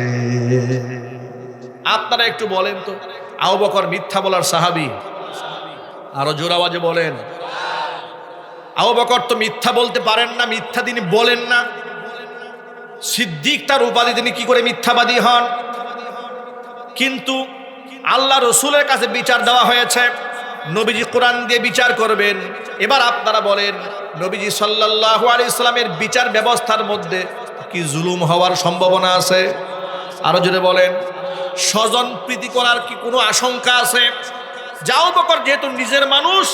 আপনারা একটু বলেন তো, আবু বকর মিথ্যা বলার সাহাবী? আরো জোর আওয়াজে বলেন। আবু বকর তো মিথ্যা বলতে পারেন না, মিথ্যা তিনি বলেন না। সিদ্দিক তার উপাধি, তিনি কি করে মিথ্যাবাদী হন? কিন্তু আল্লাহ রসুলের কাছে বিচার দেওয়া হয়েছে, নবীজি কোরআন দিয়ে বিচার করবেন। এবার আপনারা বলেন, নবীজি সাল্লাল্লাহু আলাইহি ওয়াসাল্লামের বিচার ব্যবস্থার মধ্যে কি জুলুম হওয়ার সম্ভাবনা আছে? আরো জোরে বলেন। স্বজন প্রীতি করার কি কোনো আশঙ্কা আছে? আবু বকর যেহেতু নিজের মানুষ,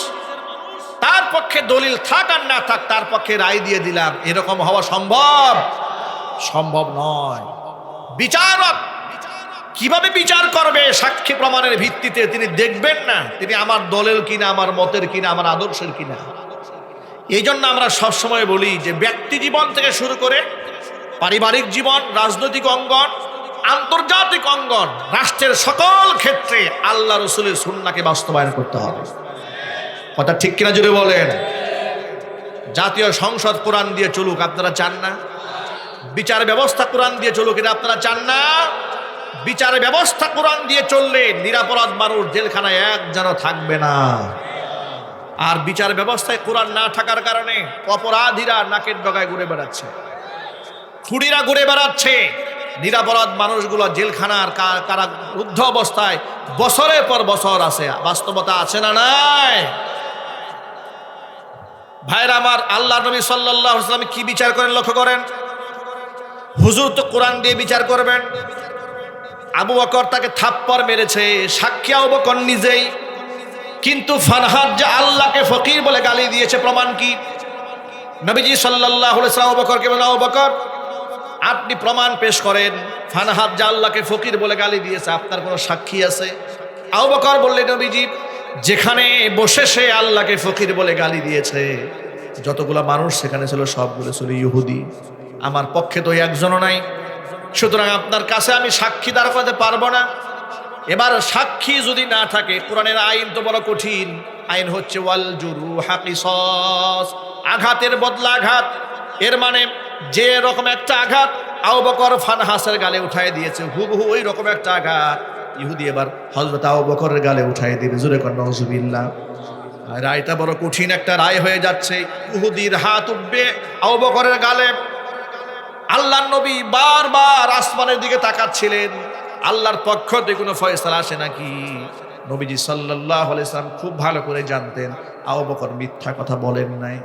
তার পক্ষে দলিল থাক আর না থাক, তার পক্ষে রায় দিয়ে দিলাম, এরকম হওয়া সম্ভব? সম্ভব নয়। বিচারক কিভাবে বিচার করবে? সাক্ষী প্রমাণের ভিত্তিতে। তিনি দেখবেন না তিনি আমার দলের কিনা, আমার মতের কিনা, আমার আদর্শের কিনা। এই জন্য আমরা সবসময় বলি যে ব্যক্তি জীবন থেকে শুরু করে পারিবারিক জীবন, রাজনৈতিক অঙ্গন, আন্তর্জাতিক অঙ্গন, রাষ্ট্রের সকল ক্ষেত্রে আল্লাহ রসুলের সুন্নাহকে বাস্তবায়ন করতে হবে। কথা ঠিক কিনা জুড়ে বলেন। জাতীয় সংসদ কোরআন দিয়ে চলুক, আপনারা চান না? বিচার ব্যবস্থা কোরআন দিয়ে চলুক, এটা আপনারা চান না? বিচার ব্যবস্থা কোরআন দিয়ে চললে নিরাপরাধ মানুষ জেলখানায় এক যেন থাকবে না। আর বিচার ব্যবস্থায় কোরআন না থাকার কারণে অপরাধীরা নাকের ডগায় ঘুরে বেড়াচ্ছে, খুঁড়িরা ঘুরে বেড়াচ্ছে, নিরাপরাধ মানুষগুলো জেলখানার কারারুদ্ধ অবস্থায় বছরের পর বছর আছে। বাস্তবতা আছে না নাই? ভাইরা আমার, আল্লাহ নবী সাল্লাল্লাহু আলাইহি ওয়াসাল্লাম কি বিচার করেন লক্ষ্য করেন। হুজুর তো কোরআন দিয়ে বিচার করবেন। আবু বকর তাকে থাপ্পড় মেরেছে, সাক্ষী আবু বকর নিজেই। কিন্তু ফানহাদ যে আল্লাহকে ফকির বলে গালি দিয়েছে, প্রমাণ কি? নবীজি সাল্লাল্লাহু আলাইহি ওয়াসাল্লাম আবু বকরকে বলেন, আবু বকর আপনি প্রমাণ পেশ করেন, ফানহাদ যে আল্লাহকে ফকির বলে গালি দিয়েছে, আপনার কোনো সাক্ষী আছে? আবু বকর বললেন, নবীজি যেখানে বসে সে আল্লাহকে ফকির বলে গালি দিয়েছে, যতগুলো মানুষ সেখানে ছিল সবগুলো ছিল ইহুদি, আমার পক্ষে তো একজনও নাই, সুতরাং আপনার কাছে আমি সাক্ষী দাঁড় করাতে পারবো না। এবার সাক্ষী যদি না থাকে, কোরআনের আইন তো বড় কঠিন আইন, হচ্ছে ওয়াল জুরুহা কিসাস, আঘাতের বদলা আঘাত। এর মানে যে রকম একটা আঘাত আবু বকর ফানহাসের গালে উঠায় দিয়েছে, হুবহু ওই রকম একটা আঘাত ইহুদি এবার হযরত আবু বকরের গালে উঠায় দিবে। জোরে কর নাউজুবিল্লাহ। রায়টা বড় কঠিন একটা রায় হয়ে যাচ্ছে। ইহুদির হাত উঠবে আবু বকরের গালে। আল্লাহর নবী বারবার আসমানের দিকে তাকাচ্ছিলেন, আল্লাহর পক্ষ থেকে কোনো ফয়সালা আসে নাকি। নবীজি সাল্লাল্লাহু আলাইহি সাল্লাম খুব ভালো করে জানতেন আবু বকর মিথ্যা কথা বলেন নাই,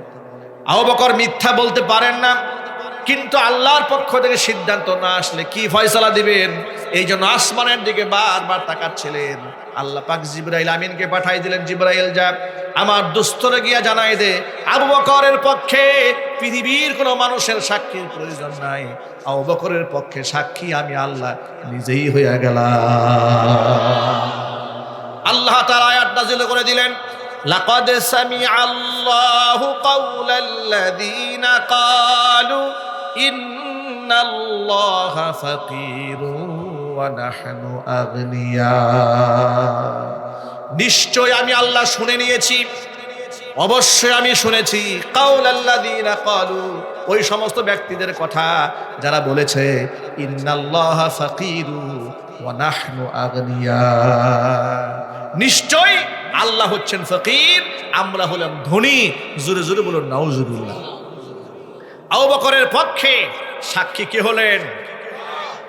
আবু বকর মিথ্যা বলতে পারেন না, কিন্তু আল্লাহর পক্ষ থেকে সিদ্ধান্ত না আসলে কি ফয়সালা দিবেন, এই জন্য আসমানের দিকে বারবার তাকাচ্ছিলেন। আল্লাহ পাক জিবরাইল আমিনকে পাঠাই দিলেন, জিবরাইল যা আমার দোস্তরে গিয়া জানাই দে আবু বকরের পক্ষে পৃথিবীর কোনো মানুষের সাক্ষীর প্রয়োজন নাই, আবু বকরের পক্ষে সাক্ষী আমি আল্লাহ নিজেই হইয়া গেলাম। আল্লাহ তাআলা আয়াত নাযিল করে দিলেন, লাকাদ সামিআল্লাহু কাওলাল্লাযীনা ক্বালু ইন্নাল্লাহা ফাকীরুন ওয়া নাহনু আগনিয়া। নিশ্চয় আমি আল্লাহ শুনে নিয়েছি, অবশ্যই আমি শুনেছি কাওলাল্লাযীনা ক্বালু, ওই সমস্ত ব্যক্তিদের কথা যারা বলেছে ইন্নাল্লাহা ফাকীরুন ওয়া নাহনু আগনিয়া, নিশ্চয় আল্লাহ হচ্ছেন ফকির, আমরা হলাম ধনী। জোরে জোরে বলুন নাউজুবিল্লাহ। আবু বকরের পক্ষে সাক্ষী কে হলেন?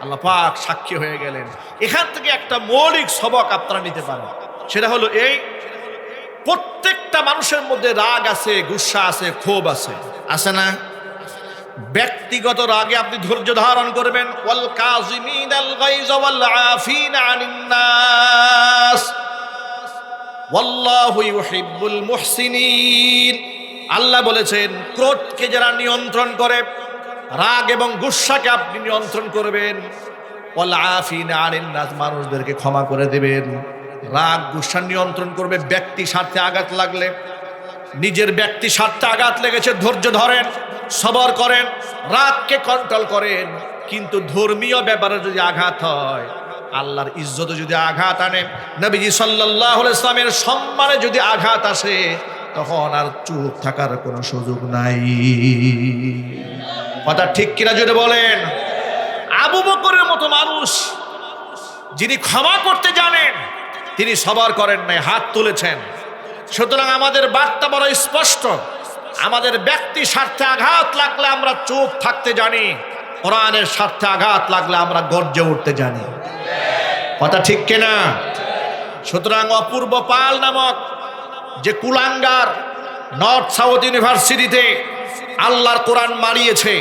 আল্লাহ পাক সাক্ষী হয়ে গেলেন। এখান থেকে একটা মৌলিক সবক আপনারা নিতে পারেন, সেটা হলো এই, প্রত্যেকটা মানুষের মধ্যে রাগ আছে, গুসা আছে, ক্ষোভ আছে, আছে না? ব্যক্তিগত রাগে আপনি ধৈর্য ধারণ করবেন, ওয়াল কাযিমিনাল গায়জ ওয়াল আফিনা আনিন নাস ওয়াল্লাহু ইউহিব্বুল মুহসিনিন। আল্লাহ বলেছেন ক্রোধকে যারা নিয়ন্ত্রণ করে, রাগ এবং গুসাকে আপনি নিয়ন্ত্রণ করবেন, ওয়াল আফিনা আনিন নাস, মানুষদেরকে ক্ষমা করে দেবেন। রাগ গুসা নিয়ন্ত্রণ করবে। ব্যক্তি স্বার্থে আঘাত লাগলে, নিজের ব্যক্তি স্বার্থে আঘাত লেগেছে, ধৈর্য ধরেন, সবর করেন, রাগকে কন্ট্রোল করেন। কিন্তু ধর্মীয় ব্যাপারে যদি আঘাত হয়, আল্লাহর ইজ্জতে যদি আঘাত আনে, নবীজি সাল্লাল্লাহু আলাইহি ওয়াসাল্লামের সম্মানে যদি আঘাত আসে, তখন আর চুপ থাকার কোনো সুযোগ নাই। কথা ঠিক কিনা যদি বলেন? আবু বকরের মতো মানুষ যিনি ক্ষমা করতে জানেন, তিনি সবর করেন নাই, হাত তুলেছেন। সুতরাং আমাদের বার্তা বড় স্পষ্ট, আমাদের ব্যক্তি স্বার্থে আঘাত লাগলে আমরা চুপ থাকতে জানি, কোরআনের স্বার্থে আঘাত লাগলে আমরা গর্জে উঠতে জানি। কথা ঠিক কিনা? সুতরাং অপূর্ব পাল নামক যে কুলাঙ্গার নর্থ সাউথ ইউনিভার্সিটিতে আল্লাহর কোরআন মারিয়েছে,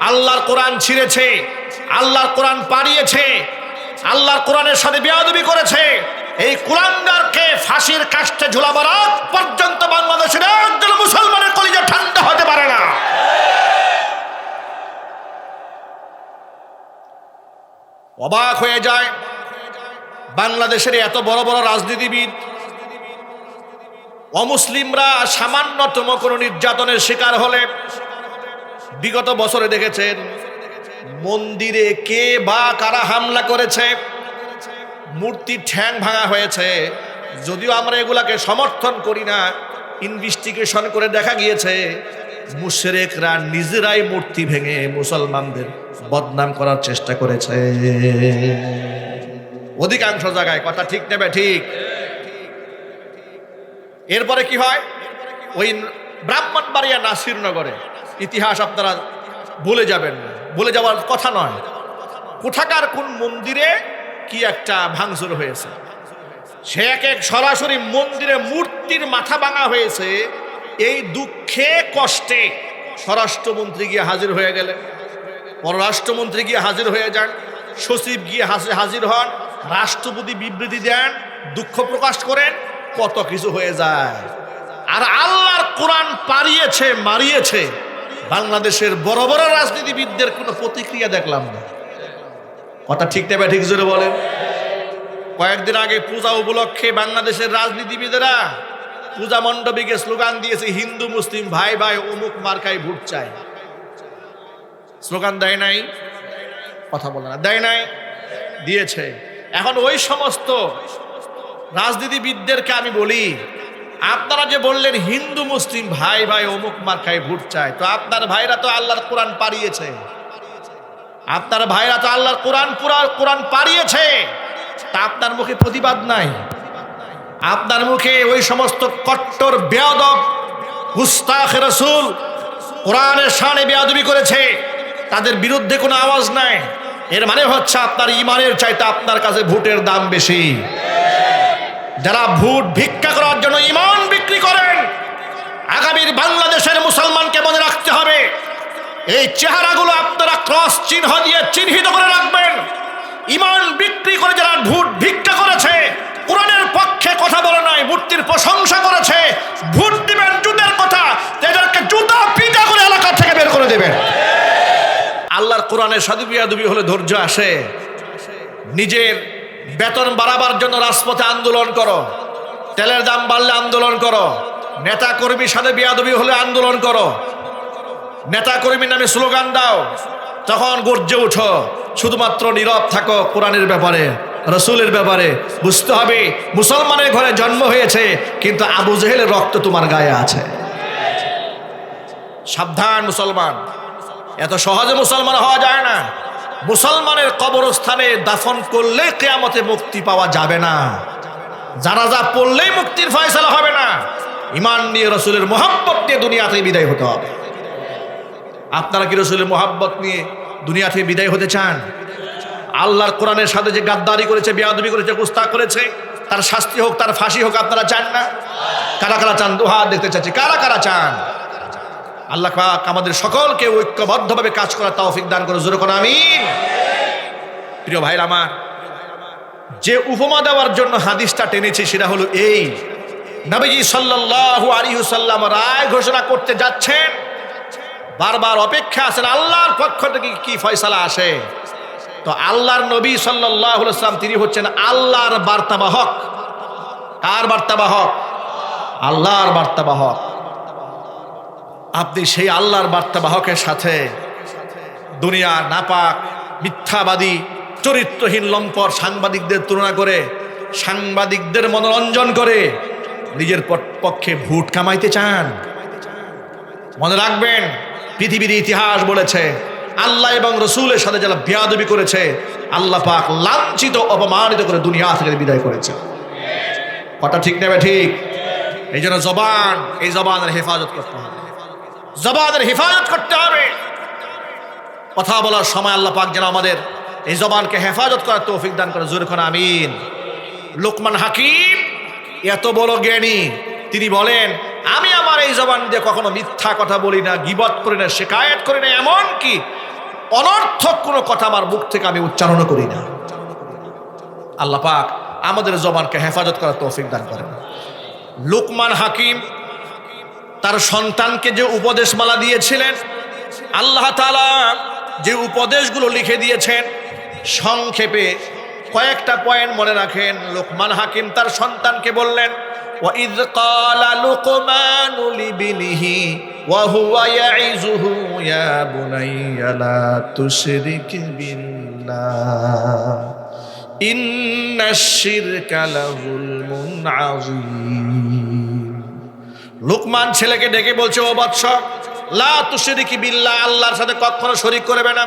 আল্লাহর কোরআন ছিঁড়েছে, আল্লাহর কোরআন পাড়িয়েছে, আল্লাহর কোরআনের সাথে বেয়াদবি করেছে, এই কুলাঙ্গারকে ফাঁসির কাষ্ঠে ঝুলাবার আগ পর্যন্ত বাংলাদেশের একজন মুসলমানের কলিজা ঠান্ডা হতে পারে না। অবাক হয়ে যায়, বাংলাদেশের এত বড় বড় রাজনীতিবিদ, অমুসলিমরা সামান্যতম কোনো নির্যাতনের শিকার হলে বিগত বছরে দেখেছেন মন্দিরে কে বা কারা হামলা করেছে, মূর্তির ঠ্যাং ভাঙা হয়েছে। যদিও আমরা এগুলাকে সমর্থন করি না, ইনভেস্টিগেশন করে দেখা গিয়েছে মুশরিকরা নিজেরাই মূর্তি ভেঙে মুসলমানদের বদনাম করার চেষ্টা করেছে অধিকাংশ জায়গায়। কথা ঠিক নেবে ঠিক। এরপরে কি হয়? ওই ব্রাহ্মণবাড়িয়া নাসিরনগরে, ইতিহাস আপনারা ভুলে যাবেন না, ভুলে যাওয়ার কথা নয়, কোথাকার কোন মন্দিরে কি একটা ভাঙচুর হয়েছে, সে এক সরাসরি মন্দিরে মূর্তির মাথা ভাঙা হয়েছে। এই দুঃখে কষ্টে স্বরাষ্ট্রমন্ত্রী গিয়ে হাজির হয়ে গেলেন, পররাষ্ট্রমন্ত্রী গিয়ে হাজির হয়ে যান, সচিব গিয়ে হাজির হন, রাষ্ট্রপতি বিবৃতি দেন, দুঃখ প্রকাশ করেন, কত কিছু হয়ে যায়। আর আল্লাহর কোরআন পারিয়েছে মারিয়েছে, বাংলাদেশের বড় বড় রাজনীতিবিদদের কোনো প্রতিক্রিয়া দেখলাম না। কথা ঠিক নেবে ঠিক জোরে বলেন। কয়েকদিন আগে পূজা উপলক্ষে বাংলাদেশের রাজনীতিবিদেরা পূজা মণ্ডপে গিয়ে স্লোগান দিয়েছে, হিন্দু মুসলিম ভাই ভাই অমুক মার্কায় ভোট চাই। স্লোগান দেয় নাই? কথা বলে না, দেয় নাই? দিয়েছে। এখন ওই সমস্ত রাজনীতিবিদদেরকে আমি বলি, আপনারা যে বললেন হিন্দু মুসলিম ভাই ভাই অমুক মার্কায় ভোট চায়, তো আপনার ভাইরা তো আল্লাহর কোরআন পারিয়েছে, আপনার ভাইরা তো আল্লাহর কোরআন পারিয়েছে, তা আপনার মুখে প্রতিবাদ নাই? আপনার মুখে ওই সমস্ত কট্টর বেয়াদব গুস্তাখ রাসূল কোরআনের শানে বেয়াদবি করেছে, তাদের বিরুদ্ধে কোনো আওয়াজ নাই। এর মানে হচ্ছে আপনার ইমানের চাইতে আপনার কাছে ভোটের দাম বেশি। যারা ভোট ভিক্ষা করার জন্য ইমান বিক্রি করেন, আগামীর বাংলাদেশের মুসলমানকে মনে রাখতে হবে, এই চেহারাগুলো আপনারা ক্রস চিহ্ন দিয়ে চিহ্নিত করে রাখবেন। ইমান বিক্রি করে যারা ভোট ভিক্ষা করেছে, কোরআনের পক্ষে কথা বলে নাই, মূর্তির প্রশংসা করেছে, ভোট দিবেন জুতের কথা, এদেরকে জুতা পিটা করে এলাকা থেকে বের করে দেবেন। আল্লাহর কোরআনের সাথে বিয়াদবি হলে ধৈর্য আসে। নিজের বেতন বাড়াবার জন্য রাজপথে আন্দোলন করো, তেলের দাম বাড়লে আন্দোলন করো, নেতা কর্মীর সাথে বিয়াদবি হলে আন্দোলন করো, নেতা কর্মীর নামে স্লোগান দাও, তখন গর্জে উঠো। শুধুমাত্র নীরব থাকো কোরআনের ব্যাপারে, রসুলের ব্যাপারে। বুঝতে হবে মুসলমানের ঘরে জন্ম হয়েছে, কিন্তু আবু জেহেলের রক্ত তোমার গায়ে আছে। সাবধান মুসলমান, এত সহজে মুসলমান হওয়া যায় না। মুসলমানের কবরস্থানে দাফন করলে কিয়ামতে মুক্তি পাওয়া যাবে না, জানাজা পড়লেই মুক্তির ফয়সালা হবে না। ঈমান নিয়ে রসুলের মুহাব্বত নিয়ে দুনিয়া থেকে বিদায় হতে হবে। আপনারা কি রসুলের মুহাব্বত নিয়ে দুনিয়া থেকে বিদায় হতে চান? আল্লাহর কোরআনের সাথে যে গাদ্দারি করেছে, বেয়াদবি করেছে, গুস্তাখ করেছে, তার শাস্তি হোক, তার ফাঁসি হোক, আপনারা চান না? কারা কারা চান? দুহাত দেখতে চাচ্ছি, কারা কারা চান? আল্লাহ পাক আমাদের সকলকে ঐক্যবদ্ধভাবে কাজ করার তৌফিক দান করে, জোরে করে আমিন। প্রিয় ভাইরা আমার, যে উপমা দেওয়ার জন্য হাদিসটা টেনেছি সেটা হলো এই, নবীজি সাল্লাল্লাহু আলাইহি ওয়াসাল্লাম রায় ঘোষণা করতে যাচ্ছেন, বারবার অপেক্ষা আছেন আল্লাহর পক্ষ থেকে কি ফয়সালা আসে। তো আল্লাহর নবী সাল্লাল্লাহু আলাইহি ওয়াসাল্লাম তিনি হচ্ছেন আল্লাহর বার্তাবাহক। কার বার্তাবাহক? আল্লাহর বার্তাবাহক। আপনি সেই আল্লাহর বার্তাবাহকের সাথে দুনিয়ার নাপাক মিথ্যাবাদী চরিত্রহীন লম্পট সাংবাদিকদের তুলনা করে, সাংবাদিকদের মনোরঞ্জন করে নিজের পক্ষে ভোট কামাইতে চান? মনে রাখবেন, পৃথিবীর ইতিহাস বলেছে আল্লাহ এবং রসুলের সাথে যারা বেয়াদবি করেছে, আল্লাহ পাক লাঞ্ছিত অপমানিত করে দুনিয়া থেকে বিদায় করেছে। কথা ঠিক নেবে ঠিক? এই জন্য জবান, এই জবানের হেফাজত করতে হবে, জবানের হেফাজত করতে হবে। কথা বলার সময় আল্লাহ পাক যেন আমাদের এই জবানকে হেফাজত করার তৌফিক দান করে, জোরে করে আমিন। লোকমান হাকিম এত বড় জ্ঞানী, তিনি বলেন আমি আমার এই জবান দিয়ে কখনো মিথ্যা কথা বলি না, গীবত করি না, শিকায়েত করি না, এমন কি অনর্থক কোনো কথা আমার মুখ থেকে আমি উচ্চারণ করি না। আল্লাহ পাক আমাদের জবানকে হেফাজত করার তৌফিক দান করেন। লোকমান হাকিম তার সন্তানকে যে উপদেশমালা দিয়েছিলেন, আল্লাহ তাআলা যে উপদেশগুলো লিখে দিয়েছেন, সংক্ষেপে কয়েকটা পয়েন্ট মনে রাখেন। লোকমান হাকিম তার সন্তানকে বললেন, وَإِذْ قَالَ لُقْمَانُ لِابْنِهِ وَهُوَ يَعِظُهُ يَا بُنَيَّ لَا تُشْرِكْ بِاللَّهِ إِنَّ الشِّرْكَ لَظُلْمٌ عَظِيمٌ। লোকমান ছেলেকে ডেকে বলছে, ও বৎস, লা তুশরিকি বিল্লাহ, আল্লাহর সাথে কখনো শরীক করবে না।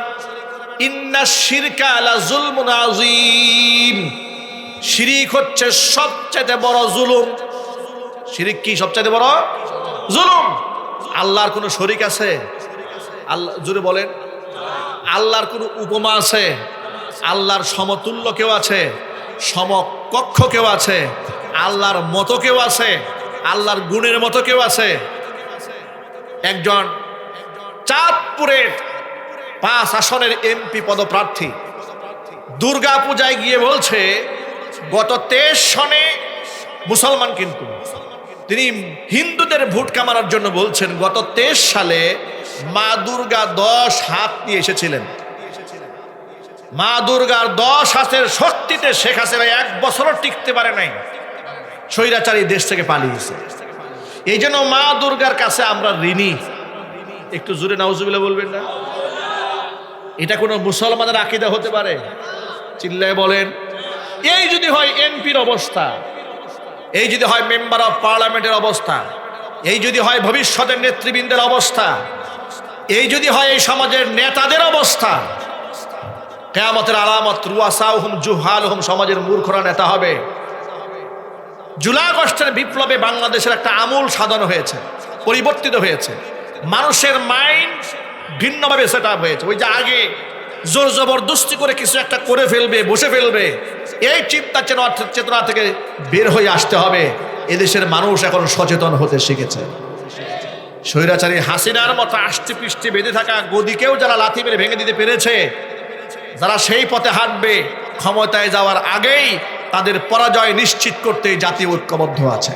ইন্নাশ শিরকা লাযুলমুন আযীম, শিরিক হচ্ছে সবচেয়ে বড় জুলুম। শিরিক কি সবচেয়ে বড়? জুলুম। আল্লাহর কোনো শরীক আছে? আল্লাহ জুড়ে বলেন, আল্লাহর কোনো উপমা আছে? আল্লাহর সমতুল্য কেউ আছে? সমকক্ষ কেউ আছে? আল্লাহর মতো কেউ আছে? আল্লাহর গুণের মতো কেউ আছে? একজন চাঁদপুরের 5 আসনের এমপি পদপ্রার্থী দুর্গা পূজায় গিয়ে বলছে, গত 23 সনে মুসলমান, কিন্তু তিনি হিন্দুদের ভোট কামানোর জন্য বলছেন, গত 23 সালে মা দুর্গা 10 হাত নিয়ে এসেছিলেন। মা দুর্গার 10 হাতের শক্তিতে শেখ হাসিনা 1 বছরও টিকতে পারে নাই, স্বৈরাচারী দেশ থেকে পালিয়েছে। এই জন্য মা দুর্গার কাছে আমরা ঋণী। একটু জোরে নাউজুবিল্লাহ বলবেন না? এটা কোনো মুসলমানের আকীদা হতে পারে? চিল্লায় বলেন। এই যদি হয় এমপির অবস্থা, এই যদি হয় মেম্বার অফ পার্লামেন্টের অবস্থা, এই যদি হয় ভবিষ্যতের নেতৃবৃন্দের অবস্থা, এই যদি হয় এই সমাজের নেতাদের অবস্থা, কিয়ামতের আলামত রুয়াসাউহুম জুহালুহুম, সমাজের মূর্খরা নেতা হবে। জুলাই আগস্টের বিপ্লবে বাংলাদেশের একটা আমূল সাধন হয়েছে, পরিবর্তিত হয়েছে। মানুষের মাইন্ড ভিন্নভাবে সেট আপ হয়েছে। ওই যে আগে জোর জবরদস্তি করে কিছু একটা করে ফেলবে, বসে ফেলবে, এই চিন্তা চেতনা থেকে বের হয়ে আসতে হবে। এদেশের মানুষ এখন সচেতন হতে শিখেছে। স্বৈরাচারী হাসিনার মতো আষ্টি পৃষ্টি বেঁধে থাকা গদিকেও যারা লাথি মেরে ভেঙে দিতে পেরেছে, যারা সেই পথে হাঁটবে, ক্ষমতায় যাওয়ার আগেই তাদের পরাজয় নিশ্চিত করতে জাতীয় ঐক্যবদ্ধ আছে।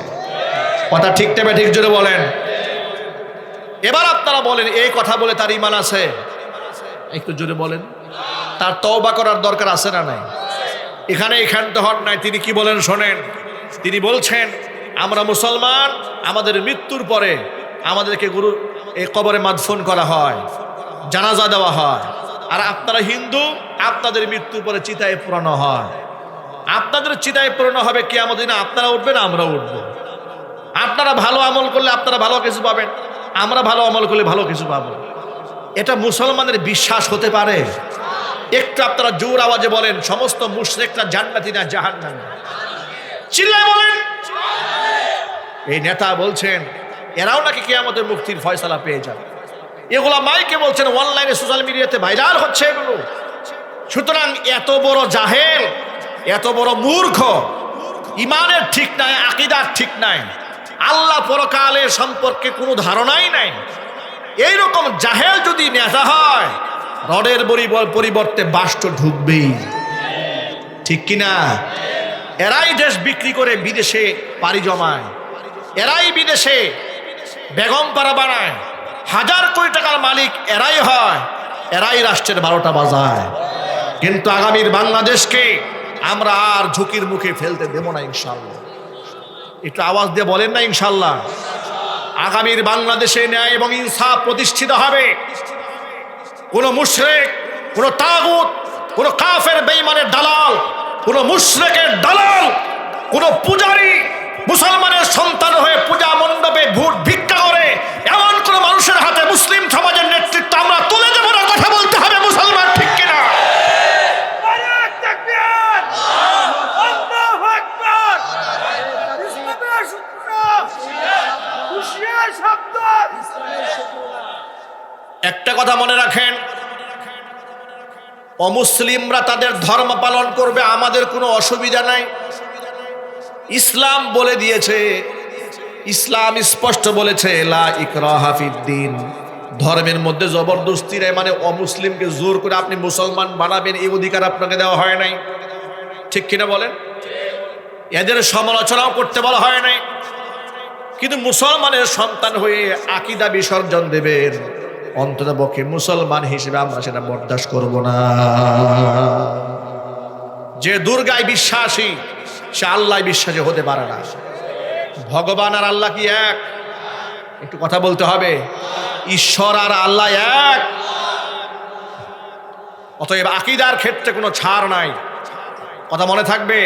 কথা ঠিক নেবে ঠিক জোরে বলেন। এবার আপনারা বলেন, এই কথা বলে তার ঈমান আছে? একটু জোরে বলেন। তার তওবা করার দরকার আছে না নাই? এখানে ক্ষান্ত হন নাই। তিনি কি বলেন শোনেন। তিনি বলছেন, আমরা মুসলমান, আমাদের মৃত্যুর পরে আমাদেরকে গুরু এই কবরে মাদফন করা হয়, জানাজা দেওয়া হয়। আর আপনারা হিন্দু, আপনাদের মৃত্যুর পরে চিতায় পোড়ানো হয়। আপনাদের চিতায় পোড়ানো হবে কিয়ামতের দিনে, আপনারা উঠবেন, আমরা উঠব। আপনারা ভালো আমল করলে আপনারা ভালো কিছু পাবেন, আমরা ভালো আমল করলে ভালো কিছু পাবো। এটা মুসলমানের বিশ্বাস হতে পারে? একটু আপনারা জোর আওয়াজে বলেন, সমস্ত মুশরিকরা জান্নাতি না জাহান্নামী? চিল্লায় বলেন। এই নেতা বলছেন এরাও নাকি কিয়ামতের মুক্তির ফয়সালা পেয়ে যাবে। এগুলা মাইকে বলছেন, অনলাইনে সোশ্যাল মিডিয়াতে ভাইরাল হচ্ছে এগুলো। সুতরাং এত বড় জাহেল, এত বড় মূর্খ, ইমানের ঠিক নাই, আকীদার ঠিক নাই, আল্লাহ পরকালের সম্পর্কে কোনো ধারণাই নাই, এইরকম জাহেল যদি নেতা হয়, রডের পরিবর্তে বাস্ট ঢুকবেই। ঠিক কিনা? এরাই দেশ বিক্রি করে বিদেশে পাড়ি জমায়, এরাই বিদেশে বেগম পাড়া বানায়, হাজার কোটি টাকার মালিক এরাই হয়, এরাই রাষ্ট্রের 12টা বাজায়। কিন্তু আগামীর বাংলাদেশকে আমরা আর ঝুঁকির মুখে ফেলতে দেব না ইনশাল্লাহ। একটু আওয়াজ দিয়ে বলেন না ইনশাল্লাহ। আগামীর বাংলাদেশে ন্যায় এবং ইনসাফ প্রতিষ্ঠিত হবে। কোন মুশরিক, কোন তাগুত, কোন কাফের বেঈমানের দালাল, কোন মুশরিকের দালাল, কোন পূজারী মুসলমানের সন্তান হয়ে পূজা মণ্ডপে ভোট ভিক্ষা করে এমন কোন মানুষের হাতে মুসলিম সমাজের নেতৃত্ব আমরা তুলে দেব না। কথা বলতে হবে মুসলমান, ঠিক কিনা? একটা কথা মনে রাখেন, অমুসলিমরা তাদের ধর্ম পালন করবে, আমাদের কোনো অসুবিধা নাই। ইসলাম বলে দিয়েছে, ইসলাম স্পষ্ট বলেছে, লা ইকরাহা ফিদ্দিন, ধর্মের মধ্যে জবরদস্তি নাই, মানে অমুসলিমকে জোর করে আপনি মুসলমান বানাবেন এই অধিকার আপনাকে দেওয়া হয় নাই। ঠিক কিনা বলেন? এদের সমালোচনাও করতে বলা হয় নাই। কিন্তু মুসলমানের সন্তান হয়ে আকীদা বিসর্জন দেবেন, অন্ততপক্ষে মুসলমান হিসেবে আমরা সেটা বরদাস্ত করব না। যে দুর্গায় বিশ্বাসী সে আল্লাহ বিশ্বাসী হতে পারে না। ভগবান আর আল্লাহ কি এক? একটু কথা বলতে হবে। ঈশ্বর আর আল্লাহ এক। অতএব আকীদার ক্ষেত্রে কোনো ছাড় নাই। কথা মনে থাকবে।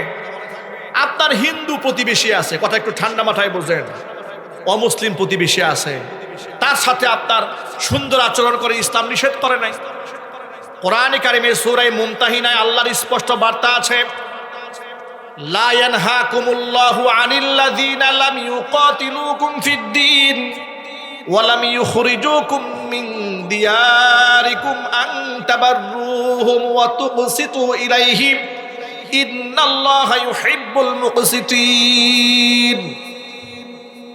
আপনার হিন্দু প্রতিবেশী আছে, কথা একটু ঠান্ডা মাথায় বোঝেন। অমুসলিম প্রতিবেশী আছে, তার সাথে আপনার সুন্দর আচরণ করে ইসলাম নিষেধ করে নাই। কোরআনে কারিমে সূরা মুমতাহিনায় আল্লাহর স্পষ্ট বার্তা আছে, লা ইয়ানহাকুমুল্লাহু আনিল্লাযীনা লাম ইউকাতিলুকুম ফিদ্দীন ওয়ালাম ইউখরিজুকুম মিন দিয়ারিকুম আন তাবাররুহুম ওয়া তুকসিতু ইলাইহিম ইন্নাল্লাহা ইউহিব্বুল মুকসিতিন।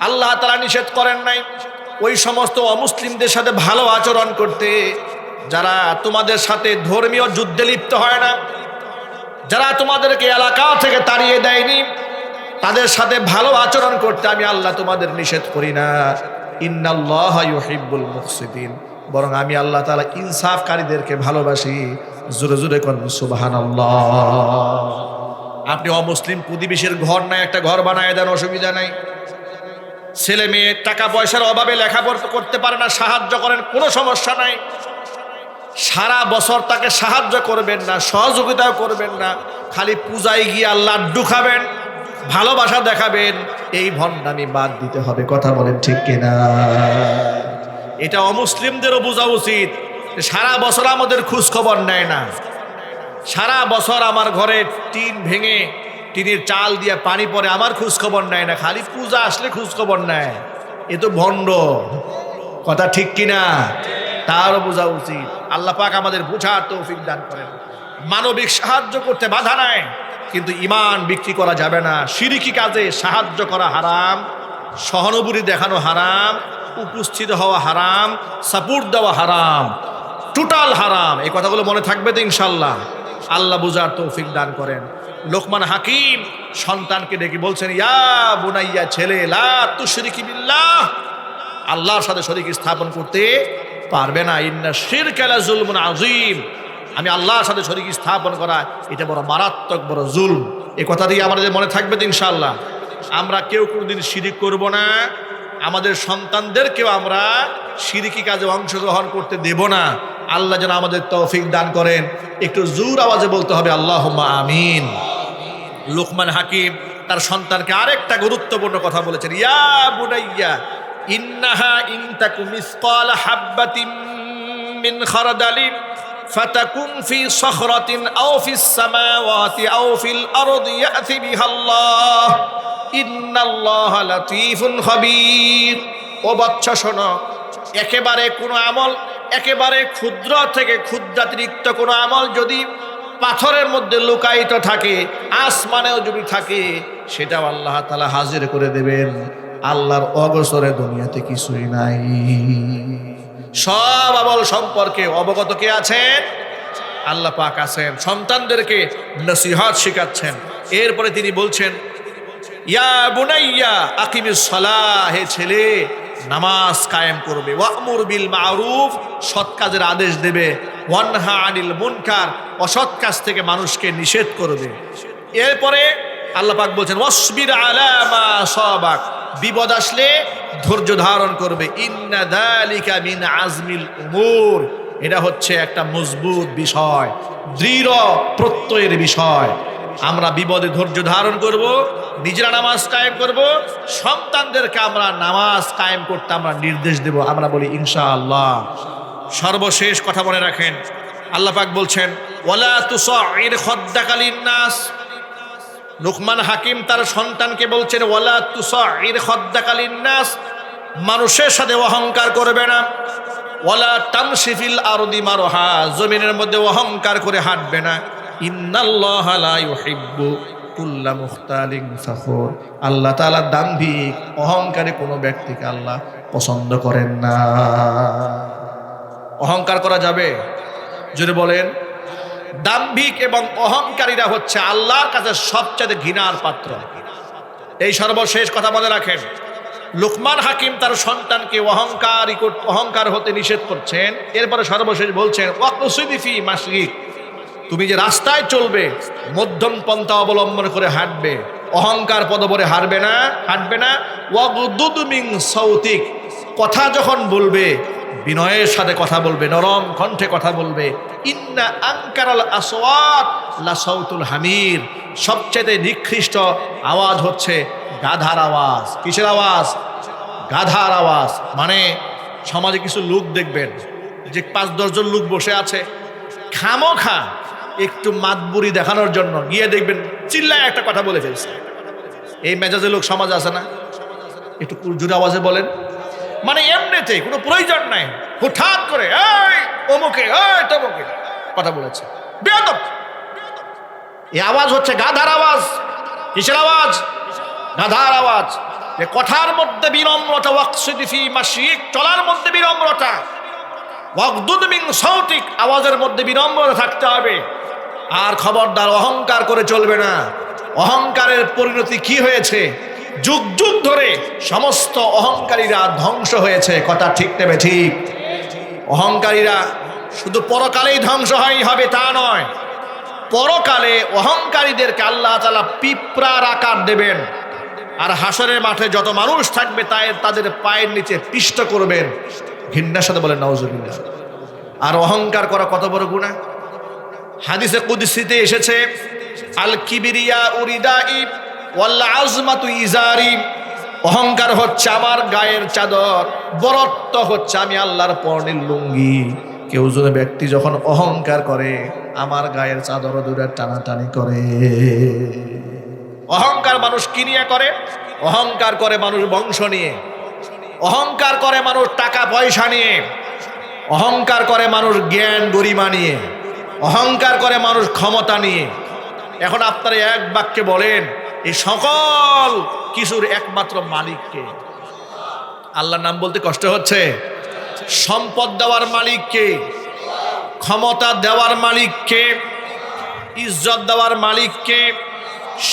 আল্লাহ তাআলা নিষেধ করেন নাই ওই সমস্ত অমুসলিমদের সাথে ভালো আচরণ করতে যারা তোমাদের সাথে ধর্মীয় যুদ্ধে লিপ্ত হয় না, যারা তোমাদেরকে এলাকা থেকে তাড়িয়ে দেয়নি, তাদের সাথে ভালো আচরণ করতে আমি আল্লাহ তোমাদের নিষেধ করি না। ইন্নাল্লাহা ইউহিব্বুল মুকসিতিন, বরং আমি আল্লাহ তাআলা ইনসাফকারীদেরকে ভালোবাসি। জোরে জোরে কোন সুবহানাল্লাহ। আপনি অমুসলিম প্রতিবেশীর ঘর নাই একটা ঘর বানায় দেন, অসুবিধা নাই। ছেলে মেয়ে টাকা পয়সার অভাবে লেখাপড়া করতে পারে না, সাহায্য করেন, কোনো সমস্যা নাই। সারা বছর তাকে সাহায্য করবেন না, সহযোগিতাও করবেন না, খালি পূজায় গিয়ে লাড্ডু খাবেন, ভালোবাসা দেখাবেন, এই ভণ্ডামি বাদ দিতে হবে। কথা বলেন ঠিক কিনা? এটা অমুসলিমদেরও বোঝা উচিত। সারা বছর আমাদের খোঁজ খবর নেয় না, সারা বছর আমার ঘরে টিন ভেঙে টিনের চাল দিয়ে পানি পড়ে, আমার খোঁজ খবর নেয় না, খালি পূজা আসলে খোঁজ খবর নেয়। এ তো ভণ্ড। কথা ঠিক কিনা? তারও বোঝা উচিত। আল্লাহ পাক আমাদের বোঝার তৌফিক দান করেন। মানবিক সাহায্য করতে বাধা নাই, কিন্তু ঈমান বিক্রি করা যাবে না। শিরকি কাজে সাহায্য করা হারাম, সহানুভূতি দেখানো হারাম, উপস্থিত হওয়া হারাম, সাপোর্ট দেওয়া হারাম, টোটাল হারাম। এই কথাগুলো মনে থাকবে তো ইনশাল্লাহ। আল্লাহ বুঝার তৌফিক দান করেন। লোকমান হাকিম সন্তানকে ডেকে বলছেন, ইয়া বুনাইয়া, ছেলে, লা তুশরিকি বিল্লাহ, আল্লাহর সাথে শরীক স্থাপন করতে পারবে না। ইন্না শিরকা লাযুলমুন আযীম, আমি আল্লাহর সাথে শরীক স্থাপন করা এটা বড় মারাত্মক, বড় জুলম। এই কথা দিয়ে আমাদের মনে থাকবে তো ইনশাআল্লাহ। আমরা কেউ কোনোদিন শিরিক করব না, আমাদের সন্তানদেরকেও আমরা শিরিকি কাজে অংশগ্রহণ করতে দেব না। আল্লাহ যেন আমাদের তৌফিক দান করেন। একটু জোর আওয়াজে বলতে হবে আল্লাহুম্মা আমিন। লোকমান হাকিম তার সন্তানকে আরেকটা গুরুত্বপূর্ণ কথা বলেছেন, ইয়া বুনাইয়া ইন্নাহা ইন তাকু মিসকাল হাববাতিন মিন খারদালিন ফাতাকুন ফি সখরাতিন আও ফিস সামাওয়াতি আও ফিল আরদি ইয়াতি বিহাল্লাহ ইন্নাল্লাহা লাতীফুন খাবীর। ও বাচ্চা শোনো, একেবারে কোনো আমল, একেবারে ক্ষুদ্র থেকে ক্ষুদ্রাতিরিক্ত কোনো আমল যদি পাথরের মধ্যে লুকায়িত থাকে, আসমানেও যদি থাকে, সেটাও আল্লাহ তাআলা হাজির করে দেবেন। আল্লাহর অগোচরে দুনিয়াতে কিছুই নাই। সব আমল সম্পর্কে অবগত কে আছেন? আল্লাহ পাক আছেন। সন্তানদেরকে নসিহত শিখাচ্ছেন। এরপরে তিনি বলছেন, ইয়া বুনাইয়া আকিমিস সালাহ, হে ছেলে, নামাজ কায়েম করবে। ওয়ামুর বিল মারুফ, সৎ কাজের আদেশ দেবে। ওয়ানহা আনিল মুনকার, অসৎ কাজ থেকে মানুষকে নিষেধ করবে। এরপরে আল্লাহ পাক বলছেন, ওয়াসবির আলা মা সাবাক, বিপদ আসলে ধৈর্য ধারণ করবে। ইন্না যালিকা মিন আজমিল উমুর, এটা হচ্ছে একটা মজবুত বিষয়, দৃঢ় প্রত্যয়ের বিষয়। আমরা বিপদে ধৈর্য ধারণ করব, নিজেরা নামাজ কায়েম করব, সন্তানদেরকে আমরা নামাজ কায়েম করতে আমরা নির্দেশ দেব। আমরা বলি ইনশাআল্লাহ। সর্বশেষ কথা মনে রাখেন, আল্লাহ পাক বলছেন, ওয়ালা তুসাইর খাদ্দাকা লিন্নাস। লোকমান হাকিম তার সন্তানকে বলছেন, ওয়ালা তুসাইর খাদ্দাকা লিন্নাস, মানুষের সাথে অহংকার করবে না। ওয়ালা তামশি ফিল আরদি মারহা, জমিনের মধ্যে অহংকার করে হাঁটবে না। ইন্নাল্লাহা লা ইউহিব্বু কুল্লা মুখতালিন ফখুর, আল্লাহ তাআলা দাম্ভিক, অহংকারী কোনো ব্যক্তিকে আল্লাহ পছন্দ করেন না। অহংকার করা যাবে? যদি বলেন, দাম্ভিক এবং অহংকারীরা হচ্ছে আল্লাহর কাছে সবচেয়ে ঘৃণার পাত্র। এই সর্বশেষ কথা মনে রাখেন। লোকমান হাকিম তার সন্তানকে অহংকার হতে নিষেধ করছেন। এরপরে সর্বশেষ বলছেন, ওয়াকসিদি ফি মাশরিক, তুমি যে রাস্তায় চলবে মধ্যম পন্থা অবলম্বন করে হাঁটবে, অহংকার পদবরে হাঁটবে না। ওয়াগদুদ মিন সাউতিক, কথা যখন বলবে বিনয়ের সাথে কথা বলবে, নরম কণ্ঠে কথা বলবে। ইন্না আনকারাল আসওয়াত লা সাউতুল হামির, সবচেয়ে নিকৃষ্ট আওয়াজ হচ্ছে গাধার আওয়াজ। কিসের আওয়াজ? গাধার আওয়াজ। মানে সমাজে কিছু লোক দেখবেন যে 5-10 জন লোক বসে আছে, খামোখা একটু মাতবুরি দেখানোর জন্য গিয়ে দেখবেন চিল্লায় একটা কথা বলে ফেলছে। এই মেজাজে লোক সমাজ আছে না? একটু জোরে আওয়াজে বলেন। মানে এমনিতে কোনো প্রয়োজন নাই, হঠাৎ করে এই অমুকে এই তমুকে কথা বলেছে, বেয়াদব। এই আওয়াজ হচ্ছে গাধার আওয়াজ। কিসের আওয়াজ? গাধার আওয়াজ। যে কথার মধ্যে বিনম্রতা, ওয়াকসিদ ফি মাশিক, চলার মধ্যে বিনম্রতা, ওয়াগদুদ মিন সাউতিক, আওয়াজের মধ্যে বিনম্রতা থাকতে হবে। আর খবরদার অহংকার করে চলবে না। অহংকারের পরিণতি কি হয়েছে? যুগ যুগ ধরে সমস্ত অহংকারীরা ধ্বংস হয়েছে। কথা ঠিক নেবে ঠিক? অহংকারীরা শুধু পরকালেই ধ্বংস হবে তা নয়, পরকালে অহংকারীদেরকে আল্লাহ তাআলা পিঁপড়ার আকার দেবেন, আর হাসরের মাঠে যত মানুষ থাকবে তাদের পায়ের নিচে পিষ্ট করবেন। ঘৃণার সাথে বলেন নাউজুবিল্লাহ। আর অহংকার করা কত বড় গুনাহ। হাদিসে কুদসিতে এসেছে, আল কিবরিয়া উরিদাই ওয়াল আজমাতু ইজারি, অহংকার হচ্ছে আমার গায়ের চাদর, বরত্ব হচ্ছে আমি আল্লাহর পরনের লুঙ্গি। কেউ যদি ব্যক্তি যখন অহংকার করে আমার গায়ের চাদর দূরে টানাটানি করে। অহংকার মানুষ কি নিয়ে করে? অহংকার করে মানুষ বংশ নিয়ে, অহংকার করে মানুষ টাকা পয়সা নিয়ে, অহংকার করে মানুষ জ্ঞান গরিমা নিয়ে, অহংকার করে মানুষ ক্ষমতা নিয়ে। এখন আপনারা এক বাক্যে বলেন এই সকল কিছুর একমাত্র মালিককে? আল্লাহর নাম বলতে কষ্ট হচ্ছে। সম্পদ দেওয়ার মালিককে, ক্ষমতা দেওয়ার মালিককে, ইজ্জত দেওয়ার মালিককে,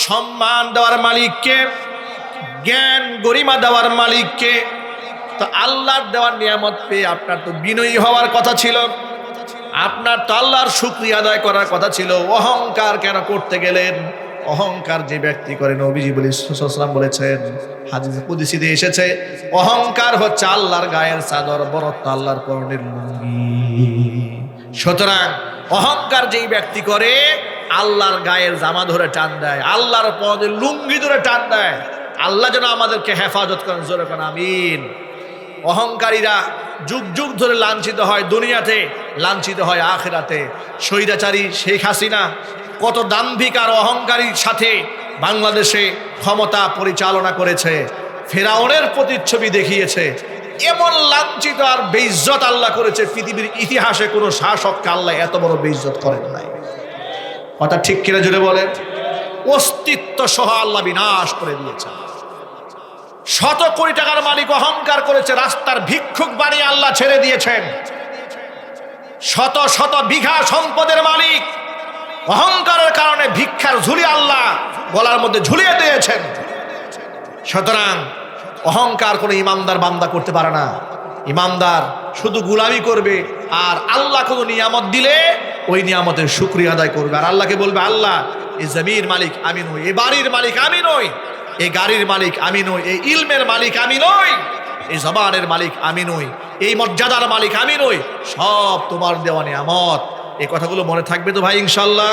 সম্মান দেওয়ার মালিককে, জ্ঞান গরিমা দেওয়ার মালিককে। তো আল্লাহর দেওয়ার নিয়ামত পেয়ে আপনার তো বিনয়ী হওয়ার কথা ছিল, আপনার তো আল্লাহর শুকরিয়া আদায় করার কথা ছিল। অহংকার কেন করতে গেলেন? অহংকার যে ব্যক্তি করেন, নবীজি সাল্লাল্লাহু বলেছেন, হাদিসে কুদসিতে এসেছে, অহংকার হচ্ছে আল্লাহর গায়ের চাদর, বরত্ব আল্লাহর পরনের লুঙ্গি। সুতরাং অহংকার যেই ব্যক্তি করে আল্লাহর গায়ের জামা ধরে টান দেয়, আল্লাহর পরনের লুঙ্গি ধরে টান দেয়। আল্লাহ যেন আমাদেরকে হেফাজত করেন, জোরে করেন আমিন। অহংকারীরা যুগ যুগ ধরে লাঞ্ছিত হয় দুনিয়াতে, লাঞ্ছিত হয় আখিরাতে। স্বৈরাচারী শেখ হাসিনা কত দাম্ভিক আর অহংকারীর সাথে বাংলাদেশে ক্ষমতা পরিচালনা করেছে, ফেরাউনের প্রতিচ্ছবি দেখিয়েছে। এমন লাঞ্ছিত আর বেইজ্জত আল্লাহ করেছে, পৃথিবীর ইতিহাসে কোনো শাসককে আল্লাহ এত বড় বেইজ্জত করেন নাই। কথা ঠিক কিনা জুড়ে বলেন? অস্তিত্ব সহ আল্লাহ বিনাশ করে দিয়েছে। শত কোটি টাকার মালিক অহংকার করেছে, রাস্তার ভিক্ষুক বানিয়ে আল্লাহ ছেড়ে দিয়েছেন। শত শত বিঘা সম্পদের মালিক অহংকারের কারণে ভিক্ষার ঝুলি আল্লাহ গলার মধ্যে ঝুলিয়ে দিয়েছেন। সুতরাং অহংকার কোনো ইমানদার বান্দা করতে পারে না। ইমানদার শুধু গোলামি করবে, আর আল্লাহ কোনো নিয়ামত দিলে ওই নিয়ামতের শুকরিয়া আদায় করবে। আর আল্লাহকে বলবে, আল্লাহ এই জমির মালিক আমি নই, এই বাড়ির মালিক আমি নই, এই গাড়ির মালিক আমি নই, এই ইলমের মালিক আমি নই, এই জবানের মালিক আমি নই, এই মর্যাদার মালিক আমি নই, সব তোমার দেওয়া নিয়ামত। এই কথাগুলো মনে থাকবে তো ভাই ইনশাল্লাহ?